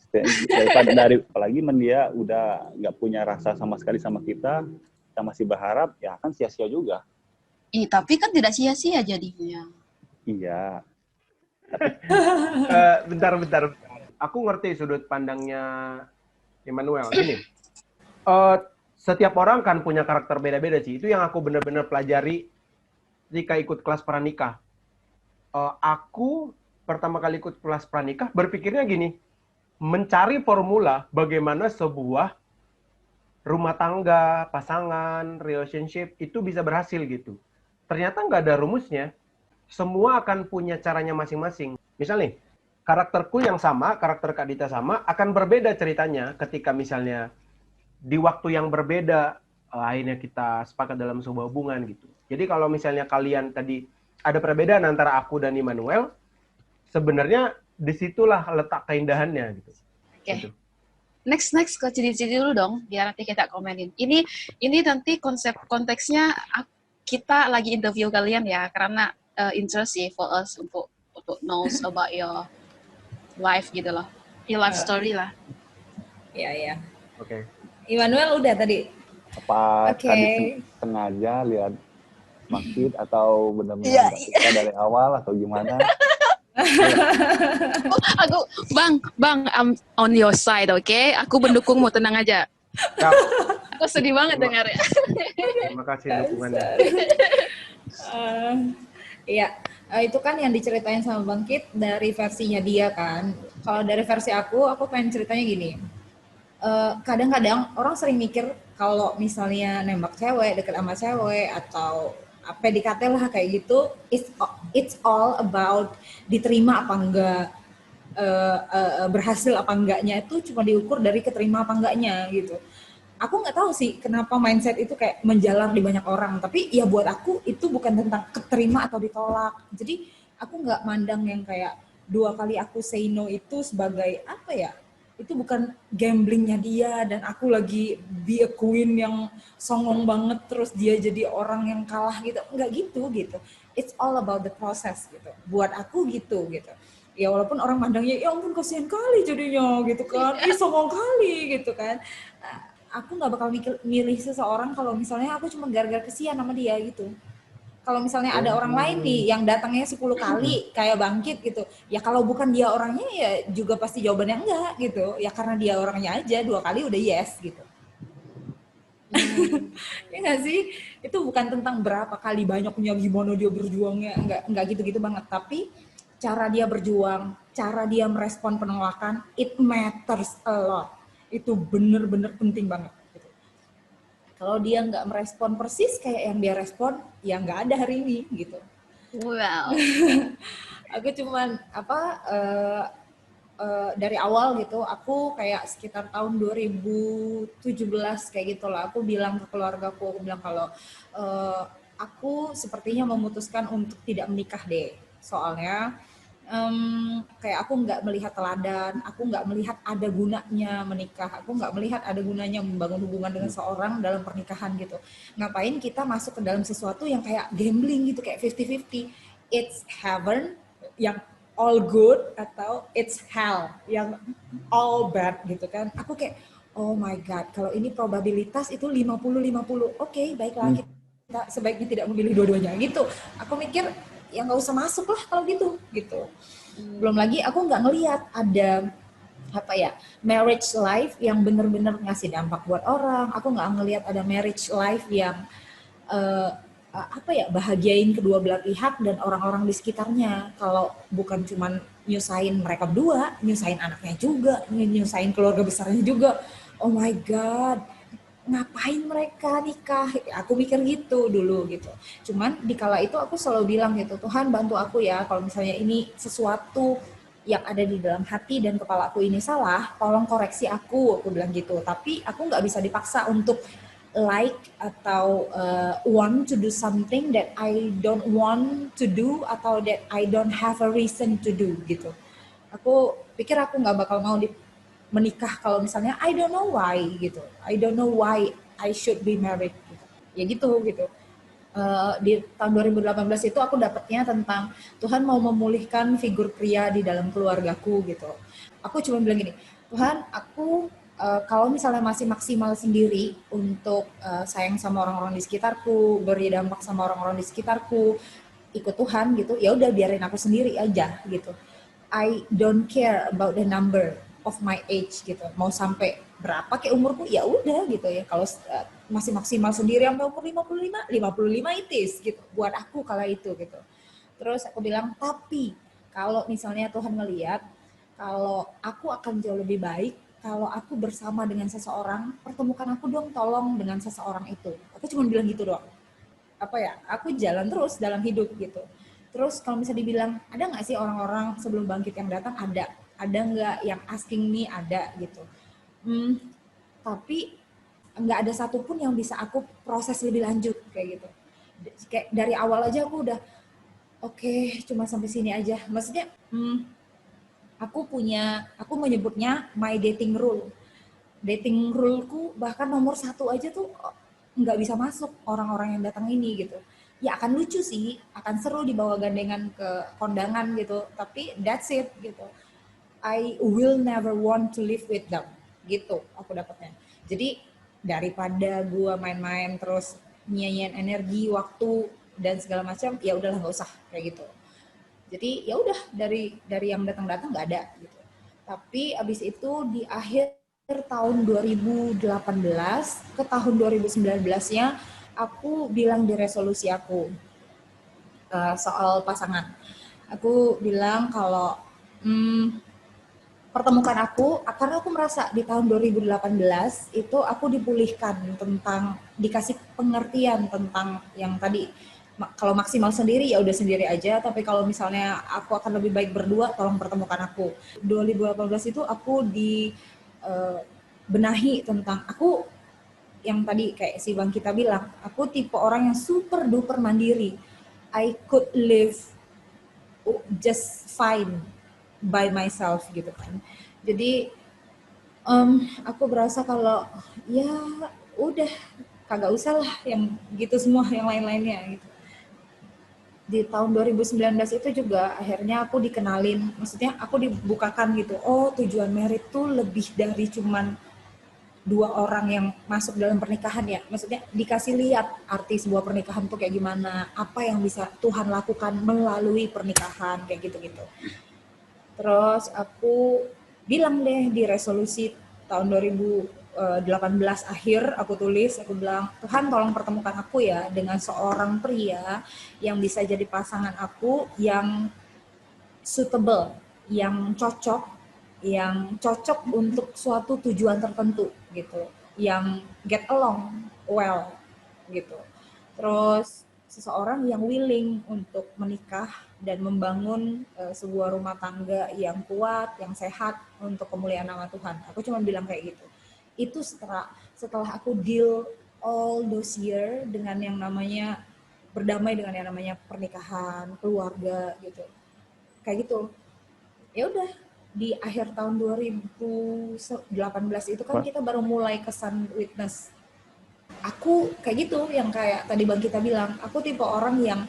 Apalagi dia udah nggak punya rasa sama sekali sama kita masih berharap, ya kan sia-sia juga. Tapi kan tidak sia-sia jadinya. Iya. Bentar. Aku ngerti sudut pandangnya Immanuel. Gini, setiap orang kan punya karakter beda-beda sih. Itu yang aku benar-benar pelajari ketika ikut kelas pranikah. Aku pertama kali ikut kelas pranikah berpikirnya gini, mencari formula bagaimana sebuah rumah tangga, pasangan, relationship itu bisa berhasil gitu. Ternyata nggak ada rumusnya. Semua akan punya caranya masing-masing. Misalnya, karakterku yang sama, karakter Kak Dita sama, akan berbeda ceritanya ketika misalnya di waktu yang berbeda, akhirnya kita sepakat dalam sebuah hubungan gitu. Jadi kalau misalnya kalian tadi ada perbedaan antara aku dan Immanuel, sebenarnya disitulah letak keindahannya gitu. Oke. Gitu. Next ke ciri-ciri dulu dong, biar nanti kita komenin. Ini nanti konteksnya kita lagi interview kalian ya, karena interest sih for us untuk knows about your life gitu loh, your life story lah. Iya. Oke. Immanuel udah tadi. Apa tadi sengaja lihat Bangkit atau benar-benar kita dari awal atau gimana? Aku bang I'm on your side, okay? Aku mendukungmu, tenang aja. Ya. Aku sedih banget dengar ya. Terima kasih dukungannya. Iya, itu kan yang diceritain sama Bangkit dari versinya dia kan. Kalau dari versi aku pengen ceritanya gini. Kadang-kadang orang sering mikir kalau misalnya nembak cewek, deket sama cewek atau PDKT lah kayak gitu, it's all about diterima apa enggak, berhasil apa enggaknya itu cuma diukur dari keterima apa enggaknya gitu. Aku nggak tahu sih kenapa mindset itu kayak menjalar di banyak orang, tapi ya buat aku itu bukan tentang keterima atau ditolak. Jadi aku nggak mandang yang kayak 2 kali aku say no itu sebagai apa ya, itu bukan gamblingnya dia dan aku lagi be a queen yang songong banget terus dia jadi orang yang kalah gitu, nggak gitu. It's all about the process gitu, buat aku gitu. Ya walaupun orang mandangnya ya ampun kasihan kali jadinya gitu kan, songong kali gitu kan. Aku nggak bakal milih seseorang kalau misalnya aku cuma gara-gara kesian sama dia gitu. Kalau misalnya ada orang lain nih yang datangnya 10 kali kayak Bangkit gitu, ya kalau bukan dia orangnya ya juga pasti jawabannya enggak gitu. Ya karena dia orangnya aja 2 kali udah yes gitu. Ya nggak sih? Itu bukan tentang berapa kali banyaknya gimana dia berjuangnya, enggak gitu-gitu banget. Tapi cara dia berjuang, cara dia merespon penolakan, it matters a lot. Itu bener-bener penting banget. Gitu. Kalau dia nggak merespon persis kayak yang dia respon, ya nggak ada hari ini gitu. Wow. Aku cuman dari awal gitu, aku kayak sekitar tahun 2017 kayak gitu lah, aku bilang ke keluargaku, aku bilang kalau aku sepertinya memutuskan untuk tidak menikah deh, soalnya kayak aku nggak melihat teladan, aku nggak melihat ada gunanya menikah, aku nggak melihat ada gunanya membangun hubungan dengan seorang dalam pernikahan gitu. Ngapain kita masuk ke dalam sesuatu yang kayak gambling gitu, kayak 50-50, it's heaven yang all good atau it's hell yang all bad gitu kan. Aku kayak oh my god, kalau ini probabilitas itu 50-50. Oke, baiklah kita sebaiknya tidak memilih dua-duanya gitu. Aku mikir ya nggak usah masuk lah kalau gitu. Belum lagi aku nggak ngelihat ada apa ya marriage life yang benar-benar ngasih dampak buat orang. Aku nggak ngelihat ada marriage life yang bahagiain kedua belah pihak dan orang-orang di sekitarnya. Kalau bukan cuman nyusahin mereka berdua, nyusahin anaknya juga, nyusahin keluarga besarnya juga. Oh my god, ngapain mereka nikah? Aku mikir gitu dulu gitu. Cuman di kala itu aku selalu bilang gitu, Tuhan bantu aku ya kalau misalnya ini sesuatu yang ada di dalam hati dan kepala aku ini salah, tolong koreksi aku bilang gitu. Tapi aku nggak bisa dipaksa untuk like atau want to do something that I don't want to do atau that I don't have a reason to do gitu. Aku pikir aku nggak bakal mau menikah kalau misalnya I don't know why gitu. I don't know why I should be married gitu. Ya gitu. Di tahun 2018 itu aku dapatnya tentang Tuhan mau memulihkan figur pria di dalam keluargaku gitu. Aku cuma bilang gini, Tuhan aku kalau misalnya masih maksimal sendiri untuk sayang sama orang-orang di sekitarku, beri dampak sama orang-orang di sekitarku, ikut Tuhan gitu, ya udah biarin aku sendiri aja gitu. I don't care about the number of my age gitu. Mau sampai berapa kayak umurku ya udah gitu ya. Kalau masih maksimal sendiri sampai umur 55 it is gitu. Buat aku kala itu gitu. Terus aku bilang, tapi kalau misalnya Tuhan melihat kalau aku akan jauh lebih baik kalau aku bersama dengan seseorang, pertemukan aku dong tolong dengan seseorang itu. Aku cuma bilang gitu doang. Aku jalan terus dalam hidup gitu. Terus kalau misalnya dibilang, ada nggak sih orang-orang sebelum bangkit yang datang? Ada nggak yang asking me? Ada gitu. Tapi nggak ada satupun yang bisa aku proses lebih lanjut kayak gitu. Kayak dari awal aja aku udah oke, cuma sampai sini aja. Maksudnya aku menyebutnya my dating rule. Dating ruleku bahkan nomor 1 aja tuh nggak bisa masuk orang-orang yang datang ini gitu. Ya akan lucu sih, akan seru dibawa gandengan ke kondangan gitu, tapi that's it gitu. I will never want to live with them gitu aku dapatnya. Jadi daripada gua main-main terus nyanyian energi, waktu dan segala macam, ya udahlah nggak usah kayak gitu. Jadi ya udah dari yang datang-datang nggak ada gitu. Tapi abis itu di akhir tahun 2018 ke tahun 2019-nya aku bilang di resolusi aku soal pasangan. Aku bilang kalau pertemukan aku, karena aku merasa di tahun 2018 itu aku dipulihkan tentang, dikasih pengertian tentang yang tadi, kalau maksimal sendiri ya udah sendiri aja, tapi kalau misalnya aku akan lebih baik berdua, tolong pertemukan aku. 2018 itu aku benahi tentang aku yang tadi kayak si Bang kita bilang, aku tipe orang yang super duper mandiri. I could live just fine by myself gitu kan. Jadi aku berasa kalau ya udah kagak usah lah yang gitu semua yang lain-lainnya gitu. Di tahun 2019 itu juga akhirnya aku dikenalin, maksudnya aku dibukakan gitu, oh tujuan merit tuh lebih dari cuman 2 orang yang masuk dalam pernikahan ya, maksudnya dikasih lihat arti sebuah pernikahan tuh kayak gimana, apa yang bisa Tuhan lakukan melalui pernikahan kayak gitu-gitu. Terus aku bilang deh di resolusi tahun 2018 akhir aku tulis, aku bilang, Tuhan tolong pertemukan aku ya dengan seorang pria yang bisa jadi pasangan aku, yang suitable, yang cocok untuk suatu tujuan tertentu gitu, yang get along well gitu. Terus seseorang yang willing untuk menikah dan membangun sebuah rumah tangga yang kuat, yang sehat untuk kemuliaan nama Tuhan. Aku cuma bilang kayak gitu. Itu setelah aku deal all those year dengan yang namanya berdamai dengan yang namanya pernikahan, keluarga gitu. Kayak gitu. Ya udah, di akhir tahun 2018 itu kan kita baru mulai kesan witness. Aku kayak gitu, yang kayak tadi Bang kita bilang, aku tipe orang yang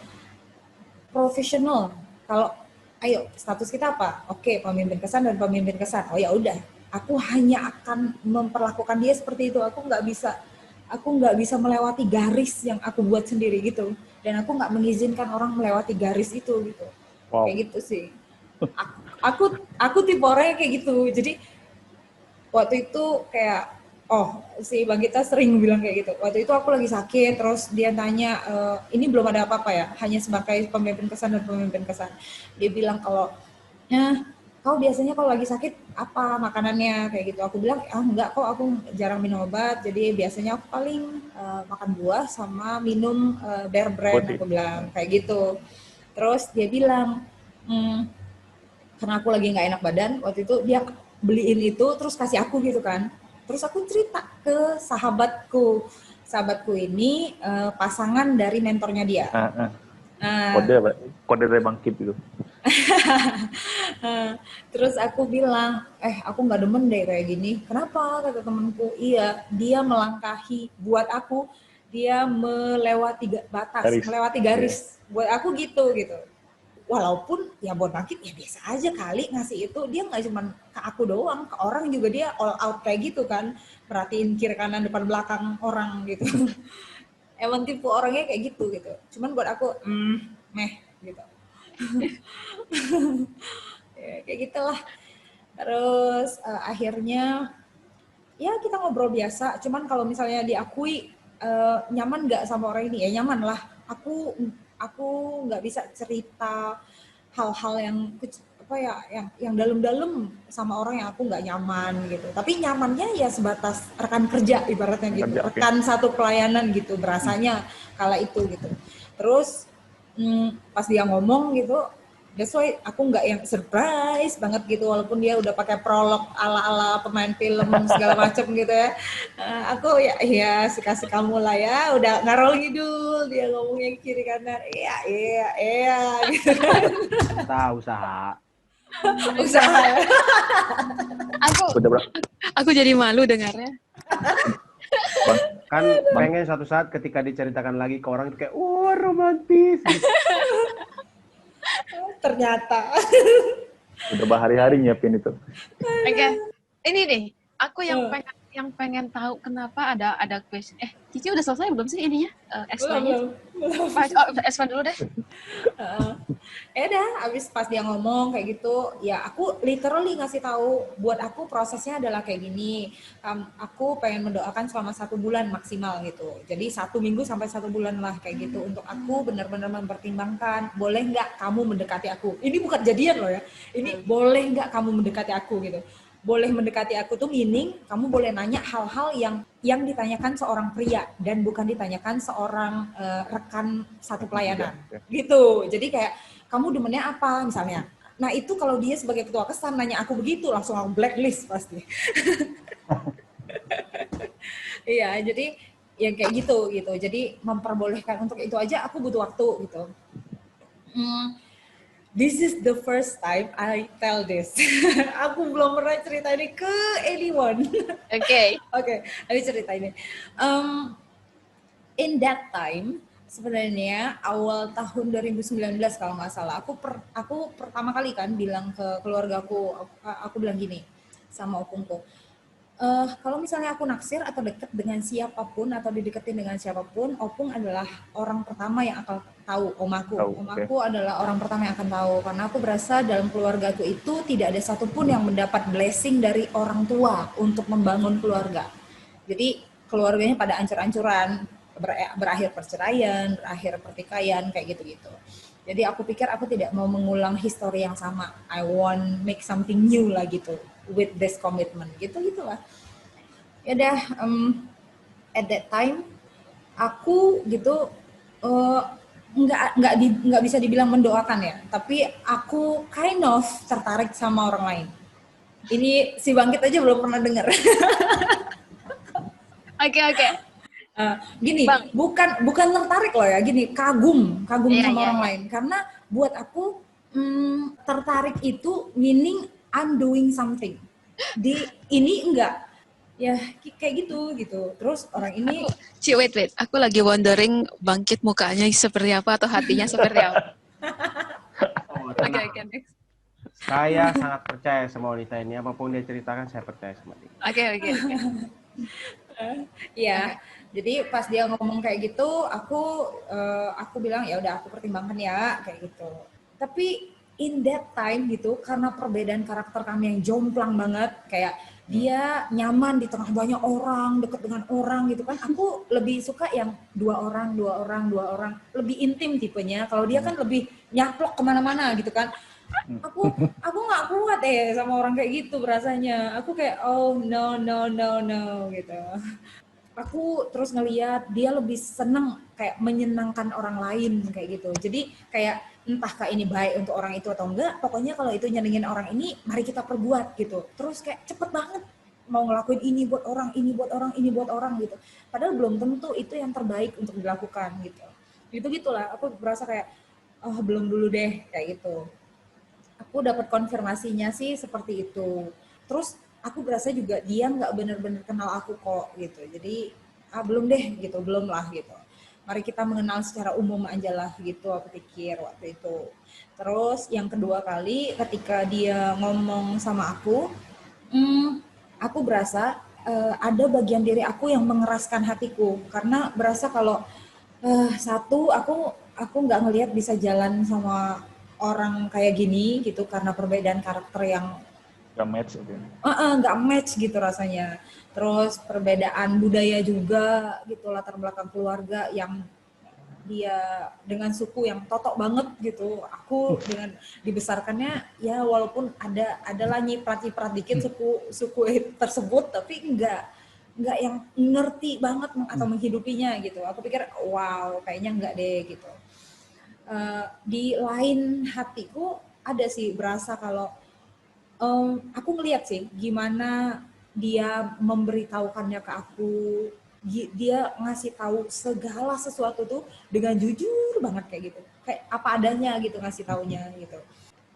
profesional. Kalau ayo status kita apa? Oke, pemimpin kesan dan pemimpin kesan. Oh ya udah, aku hanya akan memperlakukan dia seperti itu. Aku nggak bisa melewati garis yang aku buat sendiri gitu. Dan aku nggak mengizinkan orang melewati garis itu gitu. Wow. Kayak gitu sih. Aku tipe orang yang kayak gitu. Jadi waktu itu kayak si Bang Gita sering bilang kayak gitu. Waktu itu aku lagi sakit, terus dia tanya, ini belum ada apa-apa ya, hanya sebagai pemimpin kesan dan pemimpin kesan. Dia bilang kalau, kau biasanya kalau lagi sakit apa makanannya kayak gitu. Aku bilang, enggak kok, aku jarang minum obat, jadi biasanya aku paling makan buah sama minum Bear Brand, aku bilang kayak gitu. Terus dia bilang, karena aku lagi nggak enak badan, waktu itu dia beliin itu terus kasih aku gitu kan. Terus aku cerita ke sahabatku ini pasangan dari mentornya dia. Kode dari Bang Kip itu. Terus aku bilang, aku nggak demen deh kayak gini. Kenapa? Kata temanku. Iya, dia melangkahi buat aku, dia melewati garis. Buat aku gitu. Walaupun ya buat bangkit ya biasa aja kali ngasih itu, dia nggak cuma ke aku doang, ke orang juga dia all out kayak gitu kan, perhatiin kiri kanan depan belakang orang gitu. Emang tipe orangnya kayak gitu. Cuman buat aku gitu. Ya, kayak gitulah. Terus akhirnya ya kita ngobrol biasa, cuman kalau misalnya diakui nyaman nggak sama orang ini, ya nyaman lah. Aku nggak bisa cerita hal-hal yang dalam-dalam sama orang yang aku nggak nyaman gitu. Tapi nyamannya ya sebatas rekan kerja ibaratnya gitu, rekan satu pelayanan gitu berasanya kala itu gitu. Terus pas dia ngomong gitu, that's why aku nggak yang surprise banget gitu, walaupun dia udah pakai prolog ala-ala pemain film segala macam gitu ya. Aku ya kasih kamu lah ya, udah ngarol ngidul, dia ngomongnya kiri kanan, iya gitu kan. Usaha. Aku jadi malu dengarnya. Kan pengen suatu saat ketika diceritakan lagi ke orang itu kayak, romantis. Ternyata. Udah berhari-hari nyiapin itu. Oke. Ini nih, aku yang pengen tahu kenapa ada question. Cici udah selesai belum sih ininya? Belum. S1 dulu deh. Abis pas dia ngomong kayak gitu, ya aku literally ngasih tahu, buat aku prosesnya adalah kayak gini. Aku pengen mendoakan selama 1 bulan maksimal gitu. Jadi 1 minggu sampai 1 bulan lah kayak gitu. Untuk aku benar-benar mempertimbangkan, boleh nggak kamu mendekati aku? Ini bukan jadian loh ya. Ini boleh nggak kamu mendekati aku gitu. Boleh mendekati aku tuh meaning kamu boleh nanya hal-hal yang ditanyakan seorang pria dan bukan ditanyakan seorang rekan satu pelayanan gitu. Jadi kayak kamu demennya apa misalnya. Nah itu kalau dia sebagai ketua kesan nanya aku begitu, langsung aku blacklist pasti. Iya, jadi yang kayak gitu. Jadi memperbolehkan untuk itu aja aku butuh waktu gitu. This is the first time I tell this. Aku belum pernah cerita ini ke anyone. Oke, aku cerita ini. In that time, sebenarnya awal tahun 2019 kalau nggak salah, aku pertama kali kan bilang ke keluargaku, aku bilang gini sama opungku. Kalau misalnya aku naksir atau deket dengan siapapun atau dideketin dengan siapapun, opung adalah orang pertama yang akan tahu, omaku. Omaku adalah orang pertama yang akan tahu, karena aku berasa dalam keluargaku itu tidak ada satupun yang mendapat blessing dari orang tua untuk membangun keluarga. Jadi keluarganya pada ancur-ancuran, berakhir perceraian, berakhir pertikaian, kayak gitu-gitu. Jadi aku pikir aku tidak mau mengulang histori yang sama. I want make something new lah gitu, with this commitment, gitu-gitulah. Ya udah, at that time aku gitu nggak bisa dibilang mendoakan ya, tapi aku kind of tertarik sama orang lain. Ini si Bangkit aja belum pernah dengar. Oke. Gini, Bang. bukan tertarik loh ya, gini kagum Iya, sama iya, orang iya. lain. Karena buat aku tertarik itu meaning I'm doing something. Ini enggak, ya kayak gitu. Terus orang ini, Wait. Aku lagi wondering Bangkit mukanya seperti apa atau hatinya seperti apa. Oh, Oke, tenang. next. Saya sangat percaya sama wanita ini. Apapun dia ceritakan, saya percaya sama dia. Oke. ya. Jadi pas dia ngomong kayak gitu, aku bilang ya udah aku pertimbangkan ya kayak gitu. Tapi in that time gitu, karena perbedaan karakter kami yang jomplang banget, kayak dia nyaman di tengah banyak orang, deket dengan orang gitu kan. Aku lebih suka yang dua orang, lebih intim tipenya. Kalau dia kan lebih nyaplok kemana-mana gitu kan. Aku nggak kuat sama orang kayak gitu berasanya. Aku kayak oh no gitu. Aku terus ngeliat dia lebih seneng kayak menyenangkan orang lain kayak gitu. Jadi kayak entahkah ini baik untuk orang itu atau enggak, pokoknya kalau itu nyenengin orang ini, mari kita perbuat gitu. Terus kayak cepet banget mau ngelakuin ini buat orang gitu. Padahal belum tentu itu yang terbaik untuk dilakukan gitu. Gitulah, aku berasa kayak oh belum dulu deh kayak gitu. Aku dapat konfirmasinya sih seperti itu. Terus aku berasa juga dia nggak benar-benar kenal aku kok gitu. Jadi belum deh gitu, belum lah gitu. Mari kita mengenal secara umum aja lah gitu, aku pikir waktu itu. Terus yang kedua kali ketika dia ngomong sama aku berasa ada bagian diri aku yang mengeraskan hatiku karena berasa kalau satu aku nggak ngelihat bisa jalan sama orang kayak gini gitu karena perbedaan karakter yang Gak match gitu. nggak match gitu rasanya. Terus perbedaan budaya juga gitu, latar belakang keluarga yang dia dengan suku yang totok banget gitu. Aku dengan dibesarkannya ya walaupun adalah nyiprat dikit suku tersebut, tapi nggak yang ngerti banget atau menghidupinya gitu. Aku pikir wow kayaknya nggak deh gitu. Di lain hatiku ada sih berasa kalau aku ngeliat sih gimana dia memberitahukannya ke aku. Dia ngasih tahu segala sesuatu tuh dengan jujur banget kayak gitu. Kayak apa adanya gitu ngasih taunya gitu.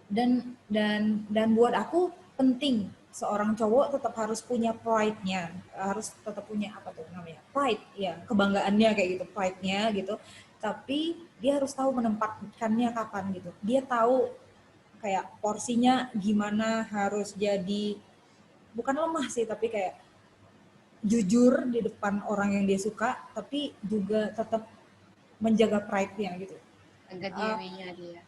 Dan buat aku penting seorang cowok tetap harus punya pride-nya, harus tetap punya apa tuh namanya, pride ya, kebanggaannya kayak gitu, pride-nya gitu. Tapi dia harus tahu menempatkannya kapan gitu. Dia tahu kayak porsinya gimana, harus jadi bukan lemah sih tapi kayak jujur di depan orang yang dia suka, tapi juga tetap menjaga pride-nya gitu. Jaga dirinya dia.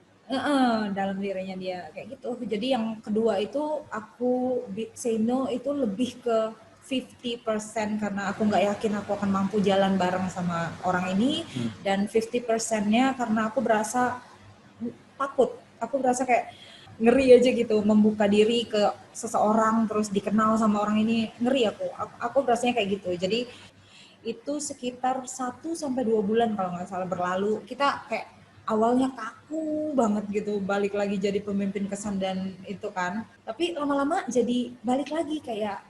Dalam dirinya dia kayak gitu. Jadi yang kedua itu aku say no itu lebih ke 50% karena aku nggak yakin aku akan mampu jalan bareng sama orang ini, dan 50%-nya karena aku berasa takut. Aku berasa kayak ngeri aja gitu membuka diri ke seseorang terus dikenal sama orang ini, ngeri aku berasanya kayak gitu. Jadi itu sekitar 1-2 bulan kalau nggak salah berlalu, kita kayak awalnya kaku banget gitu, balik lagi jadi pemimpin kesan dan itu kan, tapi lama-lama jadi balik lagi kayak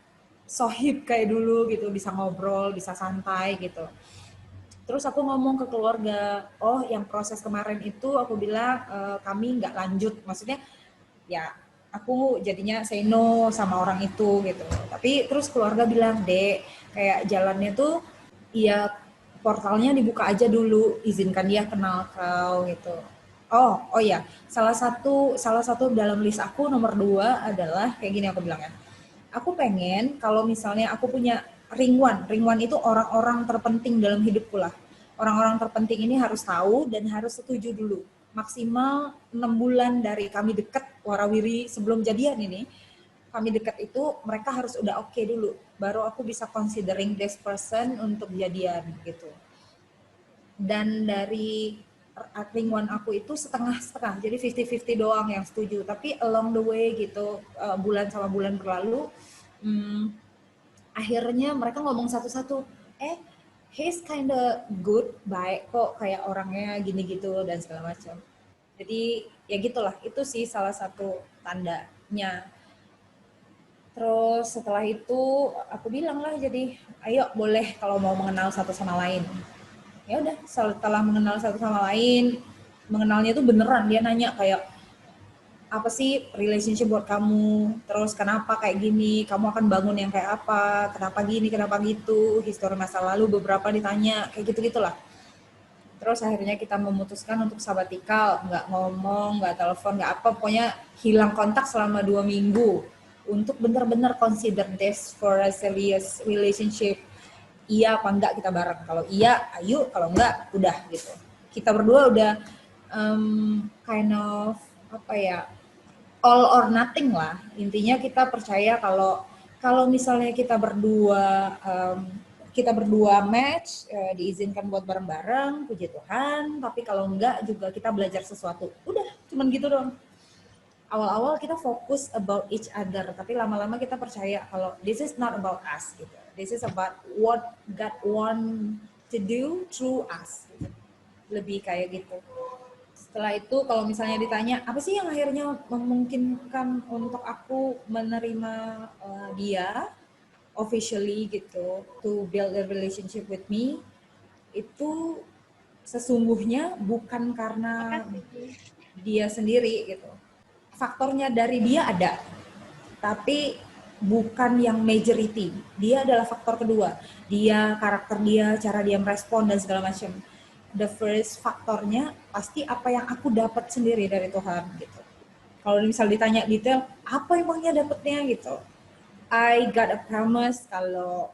sohib kayak dulu gitu, bisa ngobrol, bisa santai gitu. Terus aku ngomong ke keluarga, oh yang proses kemarin itu aku bilang kami nggak lanjut, maksudnya ya aku jadinya say no sama orang itu gitu. Tapi terus keluarga bilang, Dek, kayak jalannya tuh ya portalnya dibuka aja dulu, izinkan dia kenal kau gitu. Oh ya, salah satu dalam list aku nomor 2 adalah kayak gini aku bilang ya. Aku pengen kalau misalnya aku punya ring one itu orang-orang terpenting dalam hidupku lah. Orang-orang terpenting ini harus tahu dan harus setuju dulu. Maksimal 6 bulan dari kami deket warawiri sebelum jadian ini, kami dekat itu mereka harus udah oke dulu. Baru aku bisa considering this person untuk jadian gitu. Dan dari ring one aku itu setengah-setengah, jadi 50-50 doang yang setuju. Tapi along the way gitu, bulan sama bulan berlalu, akhirnya mereka ngomong satu-satu, he's kinda good, baik kok, kayak orangnya gini gitu dan segala macam. Jadi ya gitulah, itu sih salah satu tandanya. Terus setelah itu aku bilang lah, jadi ayo boleh kalau mau mengenal satu sama lain. Ya udah, setelah mengenal satu sama lain, mengenalnya tuh beneran, dia nanya kayak apa sih relationship buat kamu, terus kenapa kayak gini, kamu akan bangun yang kayak apa, kenapa gini, kenapa gitu, histori masa lalu beberapa ditanya, kayak gitu-gitulah. Terus akhirnya kita memutuskan untuk sabatikal, nggak ngomong, nggak telepon, nggak apa, pokoknya hilang kontak selama 2 minggu untuk benar-benar consider this for a serious relationship. Iya apa enggak kita bareng, kalau iya ayo, kalau enggak udah gitu. Kita berdua udah kind of apa ya, all or nothing lah. Intinya kita percaya kalau misalnya kita berdua match, diizinkan buat bareng-bareng, puji Tuhan. Tapi kalau enggak juga kita belajar sesuatu. Udah, cuman gitu dong. Awal-awal kita fokus about each other, tapi lama-lama kita percaya kalau this is not about us gitu. This is about what God want to do through us. Gitu. Lebih kayak gitu. Setelah itu kalau misalnya ditanya apa sih yang akhirnya memungkinkan untuk aku menerima dia officially gitu, to build a relationship with me, itu sesungguhnya bukan karena dia sendiri gitu. Faktornya dari dia ada, tapi bukan yang majority. Dia adalah faktor kedua. Dia, karakter dia, cara dia merespon dan segala macam. The first faktornya pasti apa yang aku dapat sendiri dari Tuhan gitu. Kalau misal ditanya detail, apa emangnya dapatnya gitu. I got a promise kalau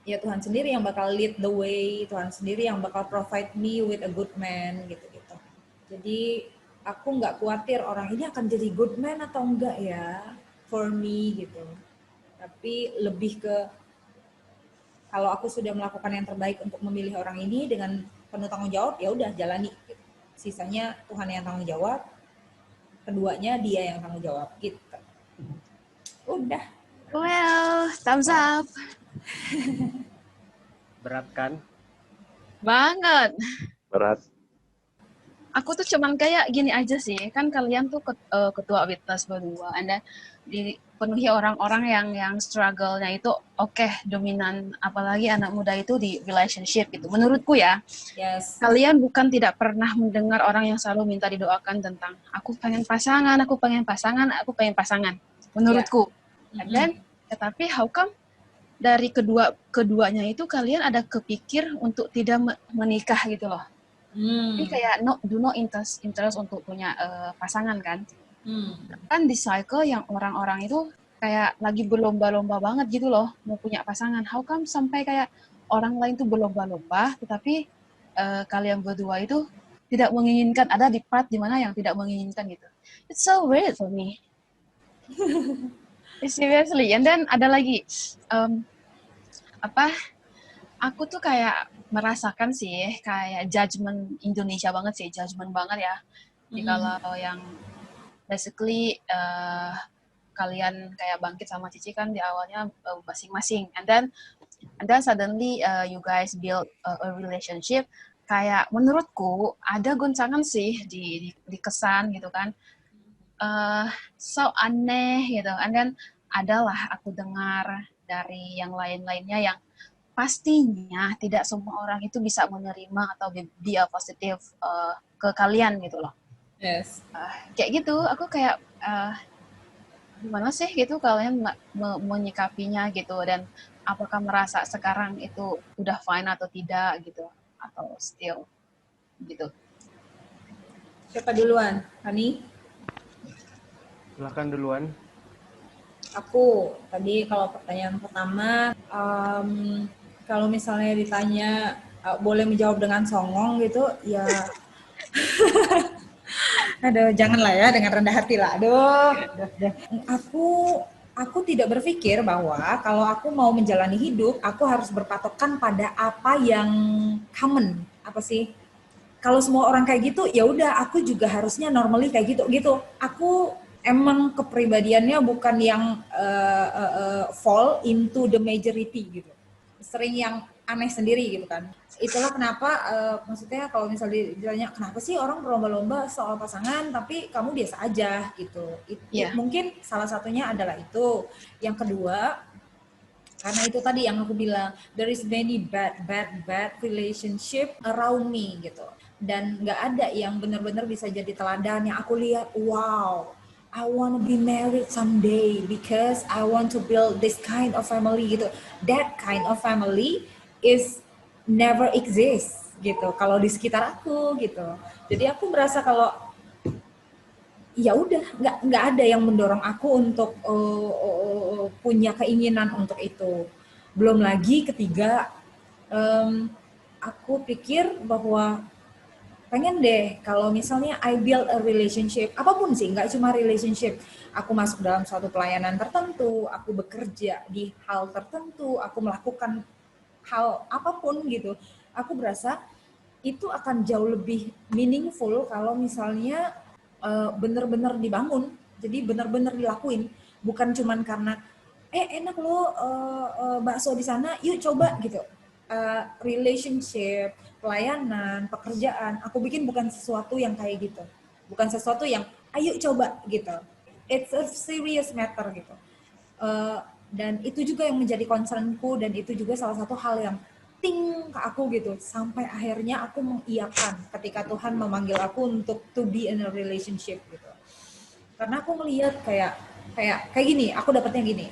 ya Tuhan sendiri yang bakal lead the way, Tuhan sendiri yang bakal provide me with a good man gitu-gitu. Jadi aku nggak khawatir orang ini akan jadi good man atau enggak ya for me gitu. Tapi lebih ke kalau aku sudah melakukan yang terbaik untuk memilih orang ini dengan penuh tanggung jawab, ya udah jalani. Gitu. Sisanya Tuhan yang tanggung jawab, keduanya dia yang tanggung jawab gitu. Udah. Well, thumbs up. Berat kan? Banget. Berat. Aku tuh cuman kayak gini aja sih, kan kalian tuh ketua witness berdua, Anda dipenuhi orang-orang yang struggle-nya itu dominan, apalagi anak muda itu di relationship gitu. Menurutku ya, Yes. kalian bukan tidak pernah mendengar orang yang selalu minta didoakan tentang aku pengen pasangan, aku pengen pasangan, aku pengen pasangan. Menurutku. Dan tetapi how come dari keduanya itu kalian ada kepikir untuk tidak menikah gitu loh. Jadi kayak do not interest untuk punya pasangan kan. Kan di cycle yang orang-orang itu kayak lagi berlomba-lomba banget gitu loh mau punya pasangan. How come sampai kayak orang lain tuh berlomba-lomba tetapi kalian berdua itu tidak menginginkan, ada di part dimana yang tidak menginginkan gitu. It's so weird for me. Seriously. And then ada lagi aku tuh kayak merasakan sih kayak judgement Indonesia banget sih, judgement banget ya. Jadi kalau yang basically kalian kayak bangkit sama Cici kan di awalnya masing-masing, and then suddenly you guys build a relationship. Kayak menurutku ada goncangan sih di kesan gitu kan, so aneh gitu. And then adalah aku dengar dari yang lain-lainnya yang pastinya tidak semua orang itu bisa menerima atau be positif ke kalian gitu loh. Yes. Kayak gitu, aku kayak gimana sih gitu kalian menyikapinya gitu, dan apakah merasa sekarang itu udah fine atau tidak gitu, atau still gitu. Siapa duluan? Hani? Silakan duluan. Aku tadi kalau pertanyaan pertama, kalau misalnya ditanya boleh menjawab dengan songong gitu, ya aduh janganlah ya, dengan rendah hati lah. Aduh. Aku tidak berpikir bahwa kalau aku mau menjalani hidup, aku harus berpatokan pada apa yang common. Apa sih? Kalau semua orang kayak gitu, ya udah aku juga harusnya normally kayak gitu. Aku emang kepribadiannya bukan yang fall into the majority gitu. Sering yang aneh sendiri gitu kan. Itulah kenapa maksudnya kalau misalnya ditanya kenapa sih orang berlomba-lomba soal pasangan tapi kamu biasa aja gitu. Mungkin salah satunya adalah itu. Yang kedua, karena itu tadi yang aku bilang, there is many bad relationship around me gitu. Dan nggak ada yang benar-benar bisa jadi teladan yang aku lihat, wow, I want to be married someday because I want to build this kind of family gitu. That kind of family is never exist gitu. Kalau di sekitar aku gitu. Jadi aku merasa kalau ya udah nggak ada yang mendorong aku untuk punya keinginan untuk itu. Belum lagi ketiga, aku pikir bahwa pengen deh kalau misalnya I build a relationship, apapun sih, nggak cuma relationship, aku masuk dalam suatu pelayanan tertentu, aku bekerja di hal tertentu, aku melakukan hal apapun gitu, aku berasa itu akan jauh lebih meaningful kalau misalnya benar-benar dibangun, jadi benar-benar dilakuin, bukan cuman karena enak loh bakso di sana, yuk coba gitu. Relationship, pelayanan, pekerjaan, aku bikin bukan sesuatu yang kayak gitu, bukan sesuatu yang ayo coba gitu. It's a serious matter gitu. Dan itu juga yang menjadi concernku dan itu juga salah satu hal yang ting ke aku gitu sampai akhirnya aku mengiyakan ketika Tuhan memanggil aku untuk to be in a relationship gitu. Karena aku melihat kayak gini, aku dapatnya gini,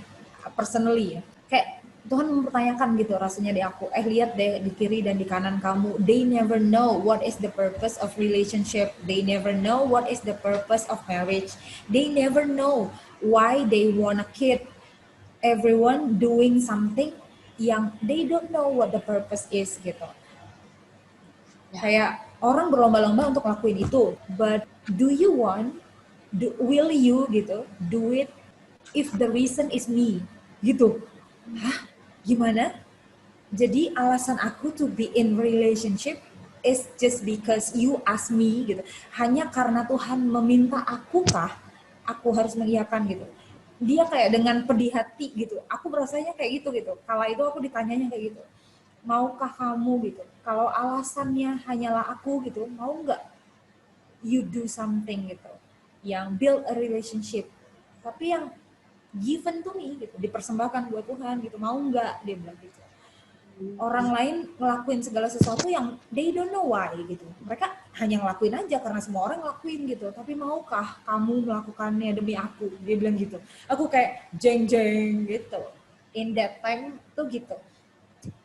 personally ya. Kayak Tuhan mempertanyakan gitu rasanya di aku. Lihat deh di kiri dan di kanan kamu, they never know what is the purpose of relationship. They never know what is the purpose of marriage. They never know why they want a kid. Everyone doing something yang they don't know what the purpose is gitu. Kayak orang berlomba-lomba untuk lakuin itu, but do you want, will you gitu, do it if the reason is me gitu. Hah? Gimana? Jadi alasan aku to be in relationship is just because you ask me gitu. Hanya karena Tuhan meminta aku kah aku harus mengiyakan gitu. Dia kayak dengan pedih hati gitu. Aku berasanya kayak gitu gitu. Kala itu aku ditanyanya kayak gitu. Maukah kamu gitu? Kalau alasannya hanyalah aku gitu, mau nggak you do something gitu, yang build a relationship, tapi yang given to me gitu, dipersembahkan buat Tuhan gitu, mau nggak, dia bilang gitu. Orang lain ngelakuin segala sesuatu yang they don't know why gitu, mereka hanya ngelakuin aja karena semua orang ngelakuin gitu, tapi maukah kamu melakukannya demi aku, dia bilang gitu. Aku kayak jeng jeng gitu, in that time tuh gitu,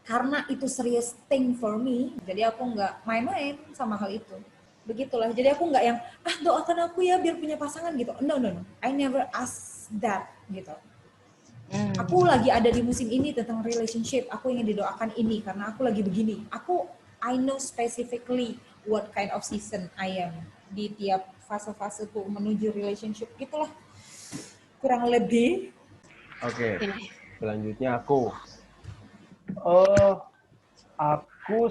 karena itu serious thing for me, jadi aku nggak main-main sama hal itu. Begitulah, jadi aku nggak yang doakan aku ya biar punya pasangan gitu, no, I never ask that gitu. Aku lagi ada di musim ini tentang relationship, aku ingin didoakan ini karena aku lagi begini, I know specifically what kind of season I am di tiap fase-faseku menuju relationship, gitulah kurang lebih. Oke. Selanjutnya aku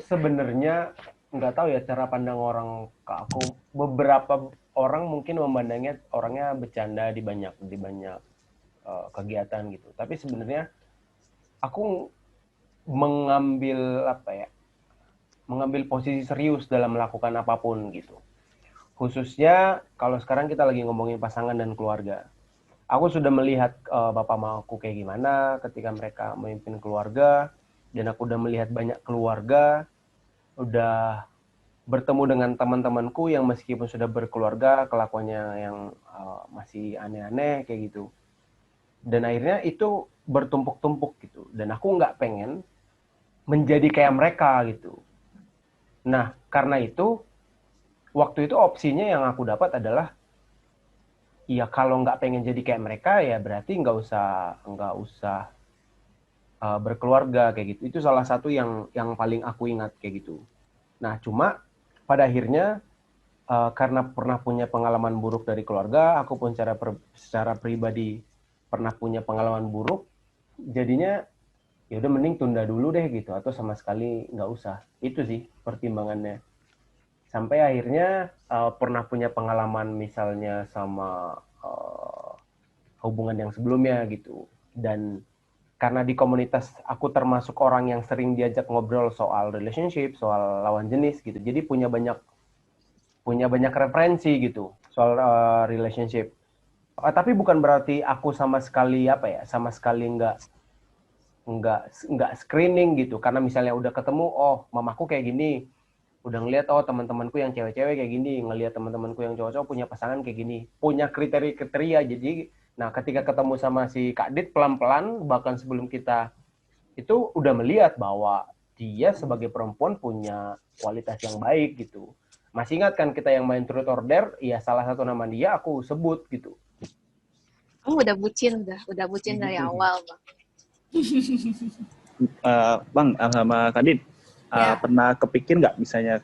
sebenarnya nggak tahu ya cara pandang orang ke aku. Beberapa orang mungkin memandangnya orangnya bercanda di banyak kegiatan gitu. Tapi sebenarnya aku mengambil posisi serius dalam melakukan apapun gitu. Khususnya kalau sekarang kita lagi ngomongin pasangan dan keluarga. Aku sudah melihat bapak mamaku kayak gimana ketika mereka memimpin keluarga, dan aku udah melihat banyak keluarga, udah bertemu dengan teman-temanku yang meskipun sudah berkeluarga, kelakuannya yang masih aneh-aneh kayak gitu. Dan akhirnya itu bertumpuk-tumpuk gitu. Dan aku nggak pengen menjadi kayak mereka gitu. Nah, karena itu, waktu itu opsinya yang aku dapat adalah, ya kalau nggak pengen jadi kayak mereka, ya berarti nggak usah berkeluarga kayak gitu. Itu salah satu yang paling aku ingat kayak gitu. Nah, cuma pada akhirnya karena pernah punya pengalaman buruk dari keluarga, aku pun secara pribadi pernah punya pengalaman buruk, jadinya ya udah mending tunda dulu deh gitu, atau sama sekali nggak usah. Itu sih pertimbangannya. Sampai akhirnya pernah punya pengalaman misalnya sama hubungan yang sebelumnya gitu, dan karena di komunitas aku termasuk orang yang sering diajak ngobrol soal relationship, soal lawan jenis gitu. Jadi punya banyak referensi gitu soal relationship. Tapi bukan berarti aku sama sekali nggak screening gitu. Karena misalnya udah ketemu, oh mamaku kayak gini, udah ngeliat oh teman-temanku yang cewek-cewek kayak gini, ngeliat teman-temanku yang cowok-cowok punya pasangan kayak gini, punya kriteria. Jadi, nah ketika ketemu sama si Kak Dit pelan-pelan, bahkan sebelum kita itu udah melihat bahwa dia sebagai perempuan punya kualitas yang baik gitu. Masih ingat kan kita yang main Truth or Dare? Ya salah satu nama dia aku sebut gitu. Kamu udah bucin dari awal, Bang. Bang, sama Kadit, Ya. pernah kepikir nggak misalnya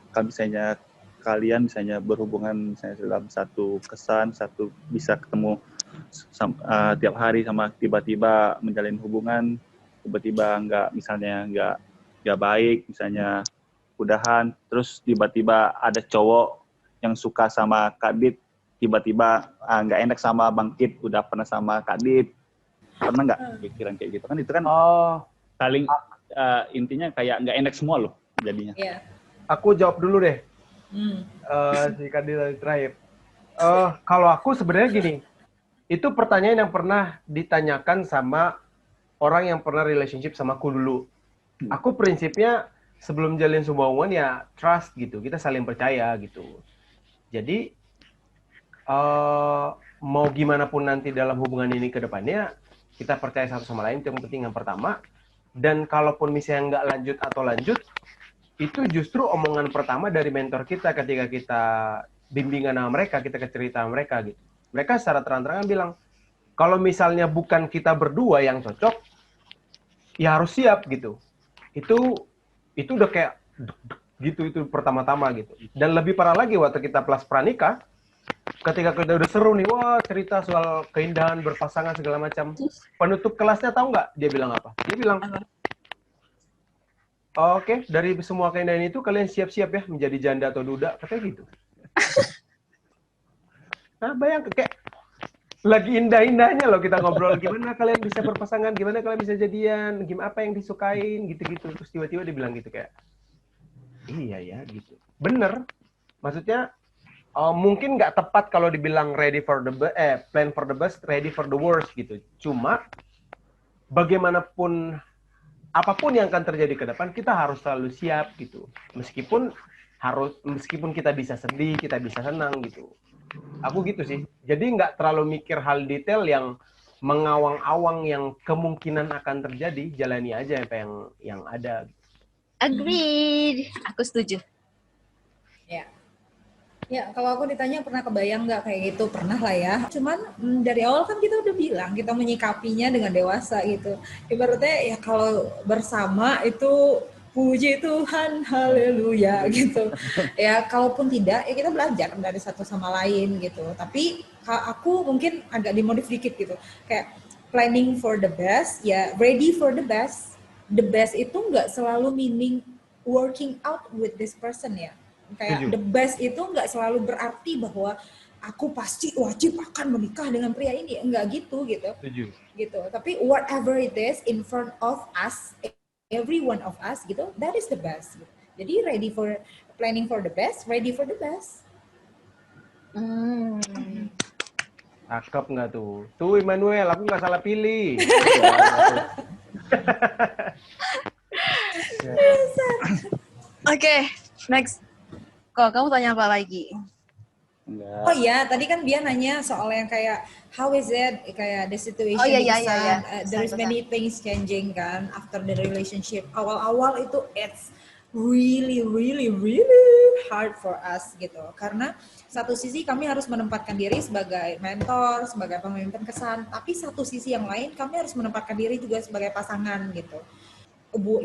kalian misalnya berhubungan misalnya dalam satu kesan, satu bisa ketemu tiap hari sama tiba-tiba menjalin hubungan, tiba-tiba nggak baik, misalnya udahan, terus tiba-tiba ada cowok yang suka sama Kadit, tiba-tiba nggak enak sama Bang Kit, udah pernah sama Kadit, pernah nggak pikiran kayak gitu kan? Itu kan saling intinya kayak nggak enak semua loh jadinya. Iya. Aku jawab dulu deh. Si Kadit terakhir. Kalau aku sebenarnya gini, itu pertanyaan yang pernah ditanyakan sama orang yang pernah relationship sama aku dulu. Aku prinsipnya sebelum jalin sebuah hubungan ya trust gitu, kita saling percaya gitu. Jadi mau gimana pun nanti dalam hubungan ini ke depannya, kita percaya satu sama lain, itu yang penting yang pertama. Dan kalaupun misalnya nggak lanjut, itu justru omongan pertama dari mentor kita ketika kita bimbingan sama mereka, kita cerita sama mereka gitu. Mereka secara terang-terangan bilang, kalau misalnya bukan kita berdua yang cocok, ya harus siap gitu. Itu udah kayak gitu itu pertama-tama gitu. Dan lebih parah lagi waktu kita pranikah, ketika kita udah seru nih, wah cerita soal keindahan berpasangan segala macam. Penutup kelasnya tahu nggak dia bilang apa? Dia bilang, oke, dari semua keindahan itu kalian siap-siap ya menjadi janda atau duda, katanya gitu. Nah, bayangkan kayak lagi indah-indahnya loh kita ngobrol gimana kalian bisa berpasangan, gimana kalian bisa jadian, gimana apa yang disukain gitu-gitu. Terus tiba-tiba dia bilang gitu kayak, iya ya gitu. Bener, maksudnya mungkin nggak tepat kalau dibilang plan for the best, ready for the worst gitu. Cuma bagaimanapun apapun yang akan terjadi ke depan, kita harus selalu siap gitu. Meskipun kita bisa sedih, kita bisa senang gitu. Aku gitu sih. Jadi nggak terlalu mikir hal detail yang mengawang-awang yang kemungkinan akan terjadi, jalani aja apa yang ada. Agreed. Aku setuju. Ya, kalau aku ditanya pernah kebayang nggak kayak gitu, pernah lah ya. Cuman dari awal kan kita udah bilang, kita menyikapinya dengan dewasa gitu. Ibaratnya ya kalau bersama itu puji Tuhan, haleluya gitu. Ya, kalaupun tidak, ya kita belajar dari satu sama lain gitu. Tapi aku mungkin agak dimodif dikit gitu. Kayak planning for the best, ya ready for the best. The best itu nggak selalu meaning working out with this person ya. Kayak the best itu nggak selalu berarti bahwa aku pasti wajib akan menikah dengan pria ini, enggak gitu. Gitu. Tapi whatever it is in front of us, every one of us gitu, that is the best. Jadi planning for the best, ready for the best. Cakep nggak tuh? Tuh Immanuel, aku nggak salah pilih. Oke, next. Kok kamu tanya apa lagi? Enggak. Oh iya, tadi kan dia nanya soal yang kayak how is it, kayak the situation there is many things changing kan after the relationship. Awal-awal itu it's really hard for us gitu. Karena satu sisi kami harus menempatkan diri sebagai mentor, sebagai pemimpin kesan, tapi satu sisi yang lain kami harus menempatkan diri juga sebagai pasangan gitu.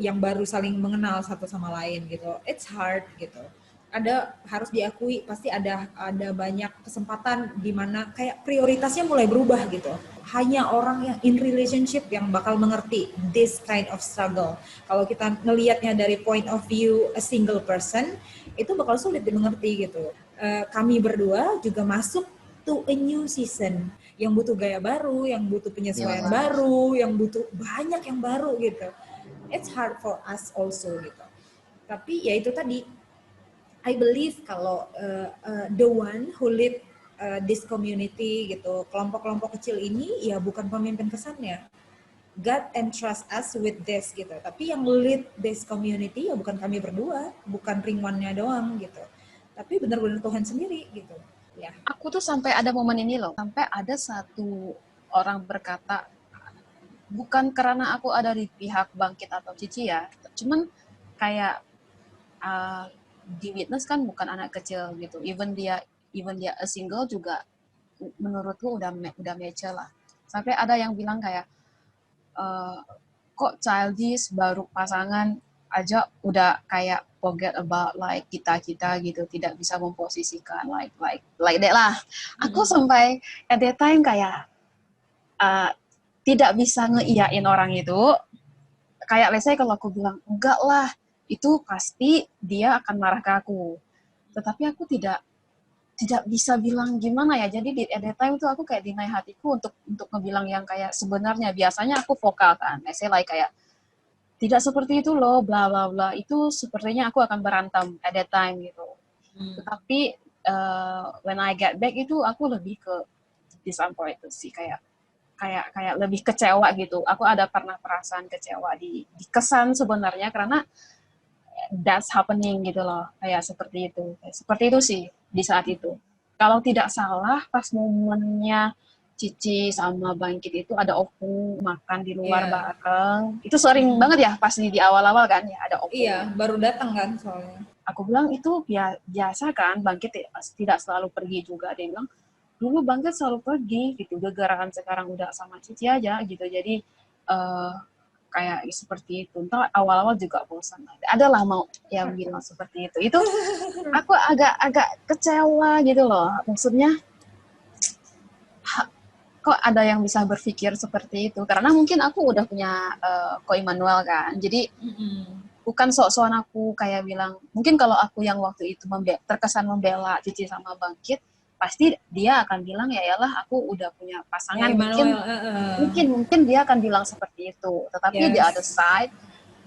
Yang baru saling mengenal satu sama lain gitu. It's hard gitu. Harus diakui pasti ada banyak kesempatan di mana kayak prioritasnya mulai berubah gitu. Hanya orang yang in relationship yang bakal mengerti this kind of struggle. Kalau kita ngelihatnya dari point of view a single person, itu bakal sulit dimengerti gitu. Kami berdua juga masuk to a new season yang butuh gaya baru, yang butuh penyesuaian Iya. baru, yang butuh banyak yang baru gitu. It's hard for us also gitu. Tapi ya itu tadi, I believe kalau the one who lead this community gitu, kelompok-kelompok kecil ini ya bukan pemimpin kesannya. God entrust us with this gitu. Tapi yang lead this community ya bukan kami berdua, bukan ringwannya doang gitu. Tapi benar-benar Tuhan sendiri gitu. Ya. Aku tuh sampai ada momen ini loh, sampai ada satu orang berkata, bukan karena aku ada di pihak Bangkit atau Cici ya, cuman kayak di witness kan bukan anak kecil gitu, even dia a single juga menurutku udah mature lah. Sampai ada yang bilang kayak kok childish, baru pasangan aja udah kayak forget about like kita gitu, tidak bisa memposisikan like that lah. Aku sampai at that time kayak tidak bisa ngeiyain orang itu. Kayak let's say kalau aku bilang enggak lah, itu pasti dia akan marah ke aku. Tetapi aku tidak bisa bilang gimana ya. Jadi at that time itu aku kayak deny hatiku untuk ngebilang yang kayak sebenarnya. Biasanya aku vokal kan. Let's say like kayak tidak seperti itu loh, bla bla bla. Itu sepertinya aku akan berantem at that time gitu. Tetapi when I get back itu aku lebih ke disappointed sih, kayak lebih kecewa gitu. Aku ada pernah perasaan kecewa di kesan sebenarnya karena that's happening gitu loh. Kayak seperti itu. Seperti itu sih di saat itu. Kalau tidak salah pas momennya Cici sama Bangkit itu ada opung makan di luar bareng. Itu sering banget ya pas di awal-awal kan ya ada opung. Iya, baru datang kan soalnya. Aku bilang itu biasa kan, Bangkit tidak selalu pergi juga. Dia bilang dulu Bangkit selalu pergi gitu, gara-gara sekarang udah sama Cici aja gitu. Jadi kayak seperti itu. Entah awal-awal juga bosan. Ada lah mau yang bilang seperti itu. Itu aku agak kecewa gitu loh. Maksudnya kok ada yang bisa berpikir seperti itu? Karena mungkin aku udah punya Ko Immanuel kan. Jadi bukan sok-sokan aku kayak bilang, mungkin kalau aku yang waktu itu terkesan membela Cici sama Bangkit, pasti dia akan bilang ya yalah aku udah punya pasangan, mungkin dia akan bilang seperti itu. Tetapi di other side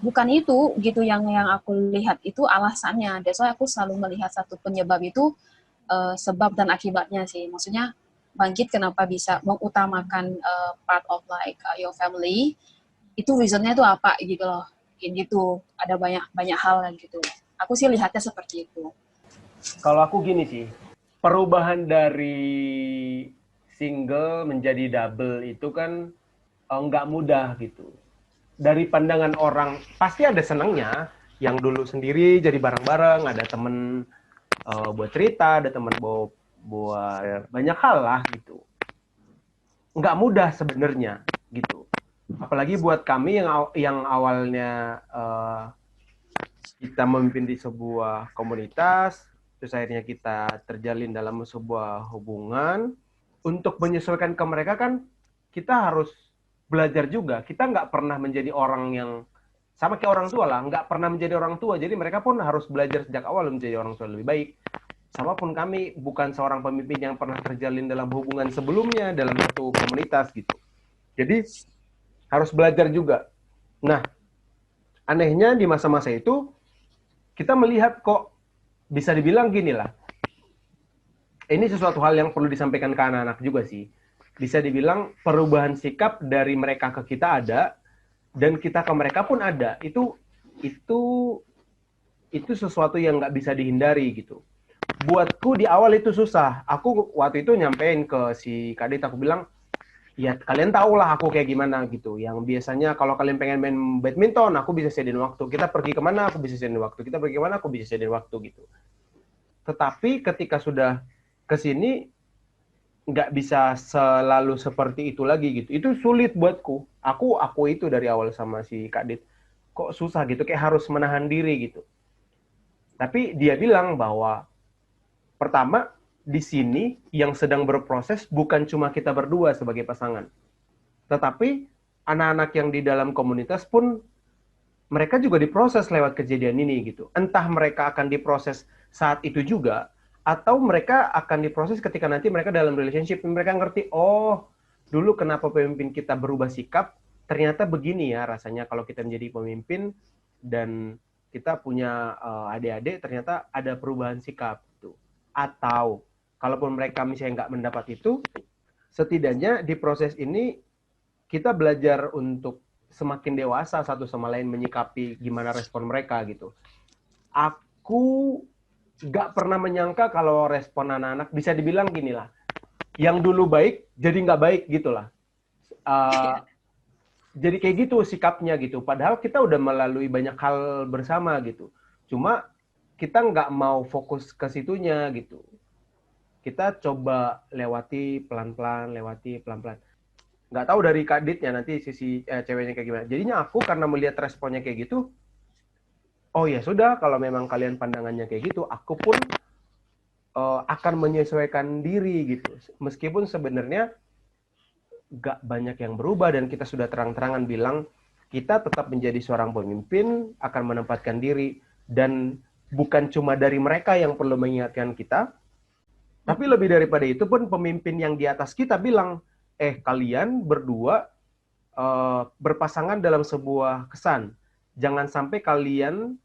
bukan itu gitu yang aku lihat itu alasannya. That's why aku selalu melihat satu penyebab itu sebab dan akibatnya sih. Maksudnya Bangkit kenapa bisa mengutamakan part of like your family, itu reasonnya itu apa gitu loh. Gitu ada banyak hal gitu. Aku sih lihatnya seperti itu. Kalau aku gini sih, perubahan dari single menjadi double itu kan nggak mudah gitu. Dari pandangan orang pasti ada senangnya, yang dulu sendiri jadi bareng-bareng, ada temen buat cerita, ada temen buat banyak hal lah gitu. Nggak mudah sebenarnya gitu. Apalagi buat kami yang awalnya kita memimpin di sebuah komunitas, terus akhirnya kita terjalin dalam sebuah hubungan, untuk menyesuaikan ke mereka kan kita harus belajar juga. Kita nggak pernah menjadi orang yang sama kayak orang tua lah, nggak pernah menjadi orang tua, jadi mereka pun harus belajar sejak awal menjadi orang tua lebih baik. Sama pun kami bukan seorang pemimpin yang pernah terjalin dalam hubungan sebelumnya dalam satu komunitas gitu. Jadi harus belajar juga. Nah, anehnya di masa-masa itu kita melihat kok bisa dibilang gini lah. Ini sesuatu hal yang perlu disampaikan ke anak-anak juga sih. Bisa dibilang perubahan sikap dari mereka ke kita ada, dan kita ke mereka pun ada. Itu sesuatu yang nggak bisa dihindari gitu. Buatku di awal itu susah. Aku waktu itu nyampein ke si Kadit, aku bilang, ya kalian tahu lah aku kayak gimana gitu. Yang biasanya kalau kalian pengen main badminton, aku bisa sediain waktu. Kita pergi kemana, aku bisa sediain waktu. Kita pergi kemana, aku bisa sediain waktu gitu. Tetapi ketika sudah kesini, nggak bisa selalu seperti itu lagi gitu. Itu sulit buatku. Aku itu dari awal sama si Kadit. Kok susah gitu, kayak harus menahan diri gitu. Tapi dia bilang bahwa pertama, di sini yang sedang berproses bukan cuma kita berdua sebagai pasangan. Tetapi anak-anak yang di dalam komunitas pun mereka juga diproses lewat kejadian ini gitu. Entah mereka akan diproses saat itu juga atau mereka akan diproses ketika nanti mereka dalam relationship, mereka ngerti, oh dulu kenapa pemimpin kita berubah sikap, ternyata begini ya rasanya kalau kita menjadi pemimpin dan kita punya adik-adik, ternyata ada perubahan sikap. Gitu. Atau kalaupun mereka misalnya nggak mendapat itu, setidaknya di proses ini kita belajar untuk semakin dewasa satu sama lain menyikapi gimana respon mereka gitu. Aku nggak pernah menyangka kalau respon anak-anak bisa dibilang gini lah, yang dulu baik jadi nggak baik gitulah. Jadi kayak gitu sikapnya gitu. Padahal kita udah melalui banyak hal bersama gitu. Cuma kita nggak mau fokus ke situnya gitu. Kita coba lewati pelan-pelan. Nggak tahu dari Kaditnya nanti sisi ceweknya kayak gimana. Jadinya aku karena melihat responnya kayak gitu, oh ya sudah, kalau memang kalian pandangannya kayak gitu, aku pun akan menyesuaikan diri gitu. Meskipun sebenarnya gak banyak yang berubah dan kita sudah terang-terangan bilang kita tetap menjadi seorang pemimpin, akan menempatkan diri, dan bukan cuma dari mereka yang perlu mengingatkan kita, tapi lebih daripada itu pun pemimpin yang di atas kita bilang, kalian berdua berpasangan dalam sebuah kesan. Jangan sampai kalian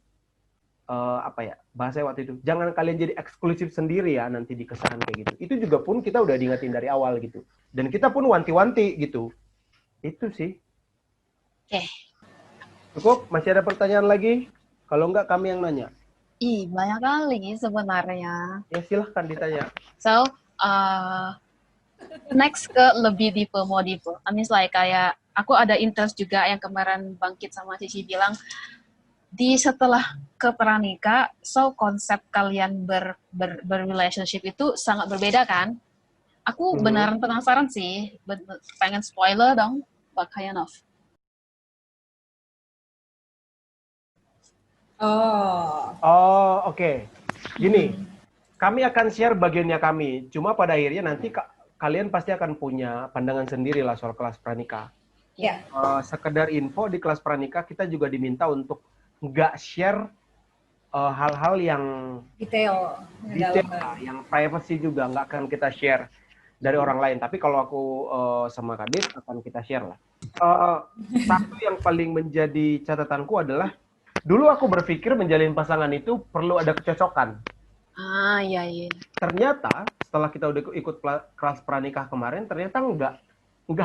bahasa waktu itu, jangan kalian jadi eksklusif sendiri ya nanti di kesan kayak gitu. Itu juga pun kita udah diingetin dari awal gitu. Dan kita pun wanti-wanti gitu. Itu sih. Oke. Cukup? Masih ada pertanyaan lagi? Kalau enggak kami yang nanya. Banyak kali sebenarnya. Ya silahkan ditanya. So, next ke lebih deeper, more deeper. I mean like kayak aku ada interest juga yang kemarin Bangkit sama Cici bilang, di setelah ke pranikah, so konsep kalian berrelationship itu sangat berbeda kan? Aku beneran penasaran sih, pengen spoiler dong, what kind of? Oke. Gini, kami akan share bagiannya kami. Cuma pada akhirnya nanti kalian pasti akan punya pandangan sendiri lah soal kelas pranikah. Ya. Sekedar info, di kelas pranikah kita juga diminta untuk nggak share hal-hal yang Detail yang privacy juga nggak akan kita share dari orang lain. Tapi kalau aku sama Kadit akan kita share lah. Satu yang paling menjadi catatanku adalah dulu aku berpikir menjalin pasangan itu perlu ada kecocokan. Iya. Ternyata setelah kita udah ikut kelas pranikah kemarin, ternyata nggak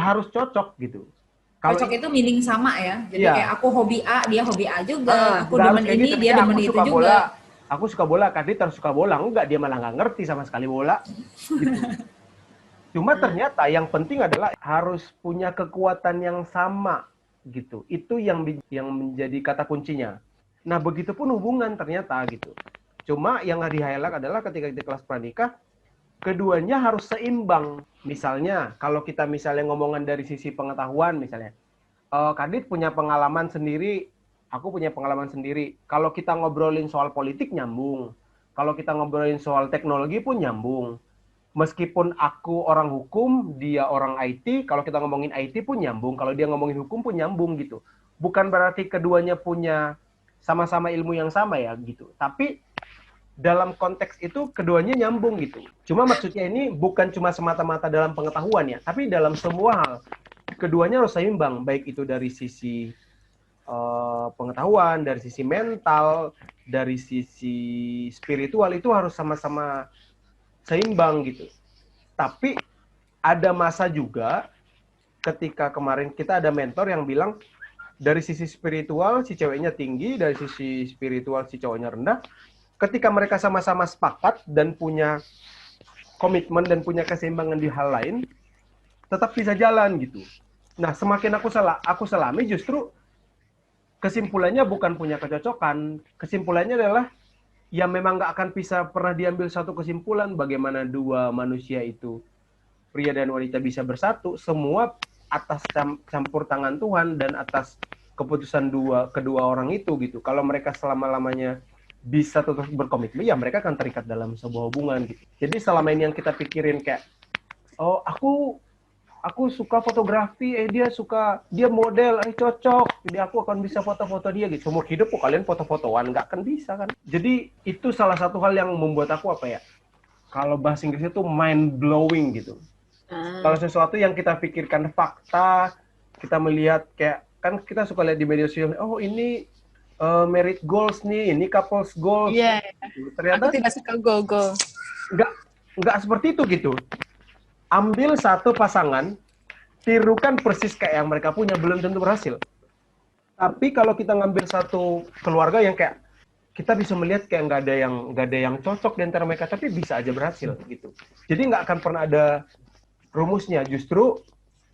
harus cocok gitu. Cocok itu meaning sama ya. Jadi kayak aku hobi A, dia hobi A juga. Aku nggak demen harus kayak ini, gitu. dia demen itu juga. Bola, aku suka bola, Kadit harus suka bola. Enggak, dia malah nggak ngerti sama sekali bola. Gitu. Cuma ternyata yang penting adalah harus punya kekuatan yang sama gitu. Itu yang menjadi kata kuncinya. Nah, begitupun hubungan ternyata gitu. Cuma yang di-highlight adalah ketika di kelas pranikah, keduanya harus seimbang. Misalnya, kalau kita misalnya ngomongan dari sisi pengetahuan misalnya, Kadit punya pengalaman sendiri, aku punya pengalaman sendiri. Kalau kita ngobrolin soal politik nyambung. Kalau kita ngobrolin soal teknologi pun nyambung. Meskipun aku orang hukum, dia orang IT, kalau kita ngomongin IT pun nyambung. Kalau dia ngomongin hukum pun nyambung gitu. Bukan berarti keduanya punya sama-sama ilmu yang sama ya gitu. Tapi dalam konteks itu keduanya nyambung gitu. Cuma maksudnya ini bukan cuma semata-mata dalam pengetahuan ya, tapi dalam semua hal. Keduanya harus seimbang, baik itu dari sisi pengetahuan, dari sisi mental, dari sisi spiritual, itu harus sama-sama seimbang gitu. Tapi ada masa juga ketika kemarin kita ada mentor yang bilang dari sisi spiritual si ceweknya tinggi, dari sisi spiritual si cowoknya rendah. Ketika mereka sama-sama sepakat dan punya komitmen dan punya keseimbangan di hal lain, tetap bisa jalan gitu. Nah, semakin aku selami justru kesimpulannya bukan punya kecocokan. Kesimpulannya adalah ya memang nggak akan bisa pernah diambil satu kesimpulan bagaimana dua manusia itu, pria dan wanita bisa bersatu, semua atas campur tangan Tuhan dan atas keputusan kedua orang itu gitu. Kalau mereka selama-lamanya bisa terus berkomitmen, ya mereka akan terikat dalam sebuah hubungan gitu. Jadi selama ini yang kita pikirin kayak, oh aku suka fotografi, dia model, cocok, jadi aku akan bisa foto-foto dia gitu. Seumur hidup kok kalian foto-fotoan, nggak akan bisa kan. Jadi itu salah satu hal yang membuat aku kalau bahasa Inggrisnya tuh mind blowing gitu. Kalau sesuatu yang kita pikirkan fakta, kita melihat kayak kan kita suka lihat di media sosial, oh ini married goals nih, ini couples goals. Iya. Ternyata Aku tidak suka go-go. nggak seperti itu gitu. Ambil satu pasangan, tirukan persis kayak yang mereka punya, belum tentu berhasil. Tapi kalau kita ngambil satu keluarga yang kayak kita bisa melihat kayak nggak ada yang cocok di antara mereka, tapi bisa aja berhasil gitu. Jadi nggak akan pernah ada rumusnya. Justru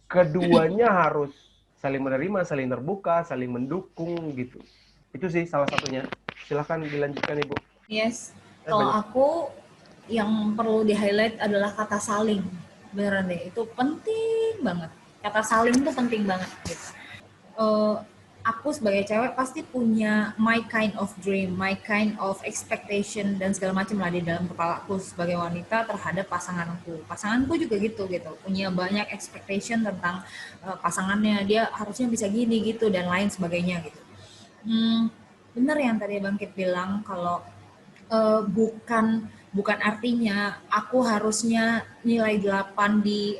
keduanya harus saling menerima, saling terbuka, saling mendukung gitu. Itu sih salah satunya. Silahkan dilanjutkan Ibu. Yes. Kalau aku yang perlu di-highlight adalah kata saling. Beneran deh, itu penting banget. Kata saling itu penting banget gitu. Aku sebagai cewek pasti punya my kind of dream, my kind of expectation dan segala macam lah di dalam kepala aku sebagai wanita terhadap pasanganku. Pasanganku juga gitu, punya banyak expectation tentang pasangannya, dia harusnya bisa gini gitu dan lain sebagainya gitu. Bener yang tadi Bang Kit bilang kalau bukan artinya aku harusnya nilai 8 di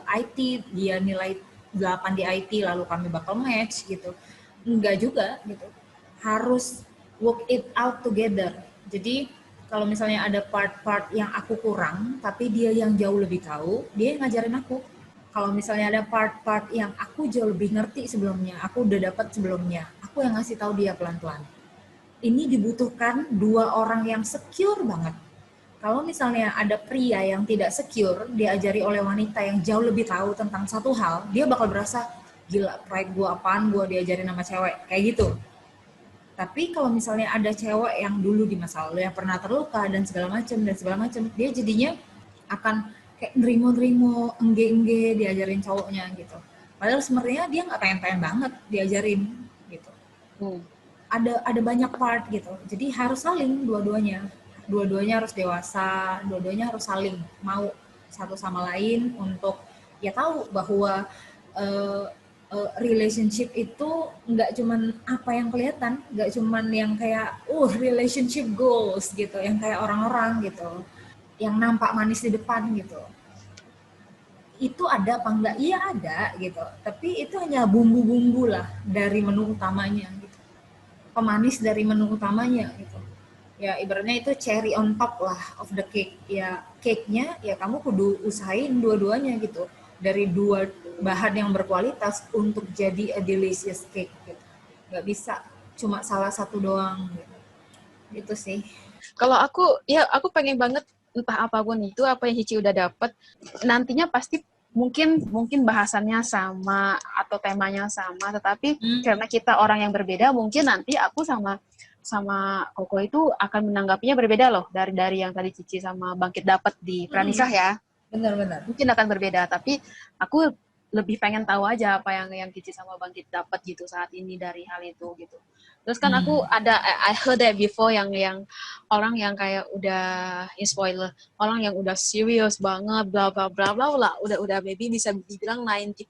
IT, dia nilai 8 di IT lalu kami bakal match gitu. Enggak juga gitu. Harus work it out together. Jadi kalau misalnya ada part-part yang aku kurang tapi dia yang jauh lebih tahu, dia yang ngajarin aku. Kalau misalnya ada part-part yang aku jauh lebih ngerti sebelumnya, aku udah dapat sebelumnya, aku yang ngasih tahu dia pelan-pelan. Ini dibutuhkan dua orang yang secure banget. Kalau misalnya ada pria yang tidak secure, diajari oleh wanita yang jauh lebih tahu tentang satu hal, dia bakal berasa, gila, pride gue apaan gue diajarin sama cewek, kayak gitu. Tapi kalau misalnya ada cewek yang dulu di masa lalu yang pernah terluka dan segala macam, dia jadinya akan kayak nerimo-nerimo, engge-engge diajarin cowoknya gitu. Padahal sebenarnya dia nggak pengen-pengen banget diajarin gitu. Ada banyak part gitu. Jadi harus saling dua-duanya harus dewasa, dua-duanya harus saling mau satu sama lain untuk ya tahu bahwa relationship itu nggak cuman apa yang kelihatan, nggak cuman yang kayak relationship goals gitu, yang kayak orang-orang gitu, yang nampak manis di depan gitu. Itu ada apa enggak? Iya ada gitu, tapi itu hanya bumbu-bumbu lah dari menu utamanya gitu, pemanis dari menu utamanya gitu. Ya ibaratnya itu cherry on top lah of the cake. Ya cake-nya ya kamu kudu usahain dua-duanya gitu. Dari dua bahan yang berkualitas untuk jadi a delicious cake gitu. Gak bisa cuma salah satu doang gitu. Itu sih. Kalau aku pengen banget entah apapun itu, apa yang Cici udah dapet, nantinya pasti mungkin bahasannya sama atau temanya sama, tetapi karena kita orang yang berbeda, mungkin nanti aku sama Koko itu akan menanggapinya berbeda loh dari yang tadi Cici sama Bangkit dapat di Pranisah ya. Benar-benar. Mungkin akan berbeda, tapi aku lebih pengen tahu aja apa yang Cici sama Bangkit dapat gitu saat ini dari hal itu gitu. Terus kan aku I heard that before yang orang yang kayak udah spoiler, orang yang udah serius banget bla bla bla bla lah, udah maybe bisa dibilang 90%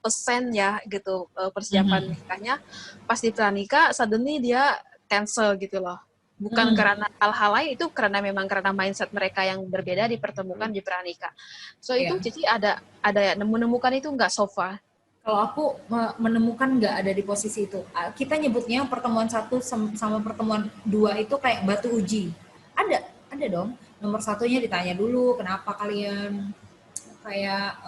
ya gitu persiapan nikahnya, pas di pranikah suddenly dia cancel gitu loh. Bukan karena hal-hal lain, itu memang karena mindset mereka yang berbeda dipertemukan di pranikah. So itu Cici ada menemukan itu nggak so far? Kalau aku menemukan nggak ada di posisi itu. Kita nyebutnya pertemuan 1 sama pertemuan 2 itu kayak batu uji. Ada dong. Nomor 1-nya ditanya dulu kenapa kalian kayak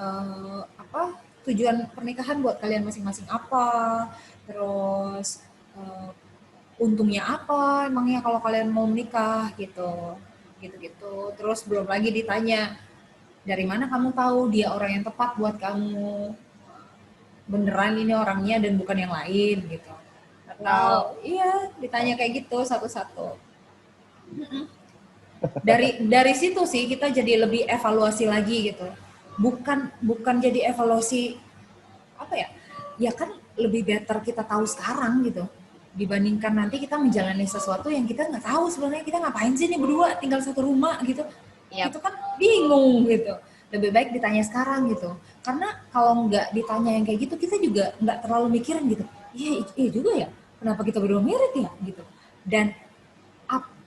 tujuan pernikahan buat kalian masing-masing apa, terus untungnya apa emangnya kalau kalian mau menikah gitu. Terus belum lagi ditanya dari mana kamu tahu dia orang yang tepat buat kamu, beneran ini orangnya dan bukan yang lain gitu. Atau iya ditanya kayak gitu satu-satu. Dari situ sih kita jadi lebih evaluasi lagi gitu. Bukan jadi evaluasi apa ya? Ya kan lebih better kita tahu sekarang gitu dibandingkan nanti kita menjalani sesuatu yang kita nggak tahu sebenarnya kita ngapain sih nih berdua tinggal satu rumah gitu. Itu kan bingung gitu. Lebih baik ditanya sekarang gitu. Karena kalau nggak ditanya yang kayak gitu, kita juga nggak terlalu mikirin gitu. Iya juga ya, kenapa kita berdua mirip ya gitu. Dan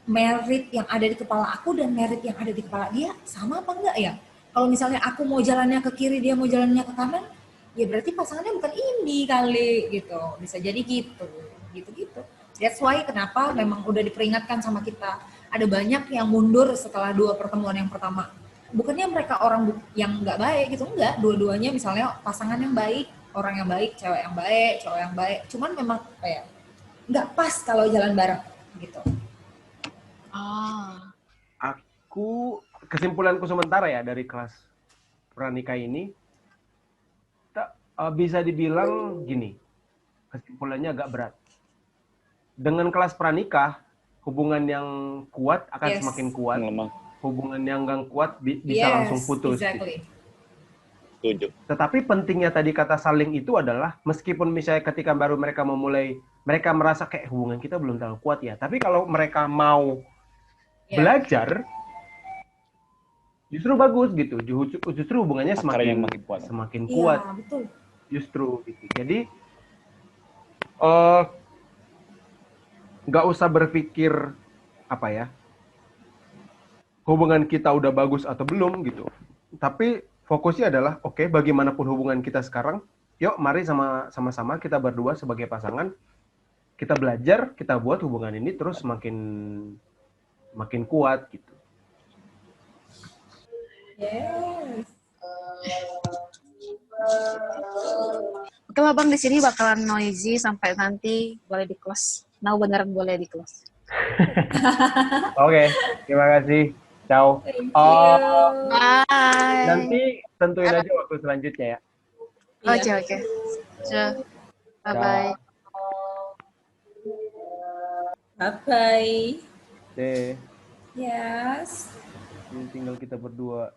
merit yang ada di kepala aku dan merit yang ada di kepala dia sama apa enggak ya? Kalau misalnya aku mau jalannya ke kiri, dia mau jalannya ke kanan, ya berarti pasangannya bukan ini kali gitu. Bisa jadi gitu, gitu-gitu. That's why kenapa memang udah diperingatkan sama kita. Ada banyak yang mundur setelah 2 pertemuan yang pertama. Bukannya mereka orang yang nggak baik gitu, enggak. Dua-duanya misalnya pasangan yang baik, orang yang baik, cewek yang baik, cowok yang baik. Cuman memang kayak nggak pas kalau jalan bareng gitu. Ah, Kesimpulanku sementara ya dari kelas pranikah ini, bisa dibilang gini, kesimpulannya agak berat. Dengan kelas pranikah, hubungan yang kuat akan semakin kuat, hubungan yang nggak kuat bisa langsung putus. Exactly. Setuju. Tetapi pentingnya tadi kata saling itu adalah, meskipun misalnya ketika baru mereka memulai, mereka merasa kayak hubungan kita belum terlalu kuat ya, tapi kalau mereka mau belajar, justru bagus gitu. Justru hubungannya semakin kuat. Iya, betul. Justru gitu. Jadi nggak usah berpikir apa ya, hubungan kita udah bagus atau belum gitu. Tapi fokusnya adalah oke, bagaimanapun hubungan kita sekarang, yuk mari sama-sama kita berdua sebagai pasangan, kita belajar, kita buat hubungan ini terus makin kuat gitu. Yes. oke lah Bang, di sini bakalan noisy sampai nanti boleh di close. Nah beneran boleh di close. Oke, terima kasih. Ciao. Thank you. Bye. Nanti tentuin aja waktu selanjutnya ya. Oke. Bye bye. Bye bye. Deh. Yes. Ini tinggal kita berdua.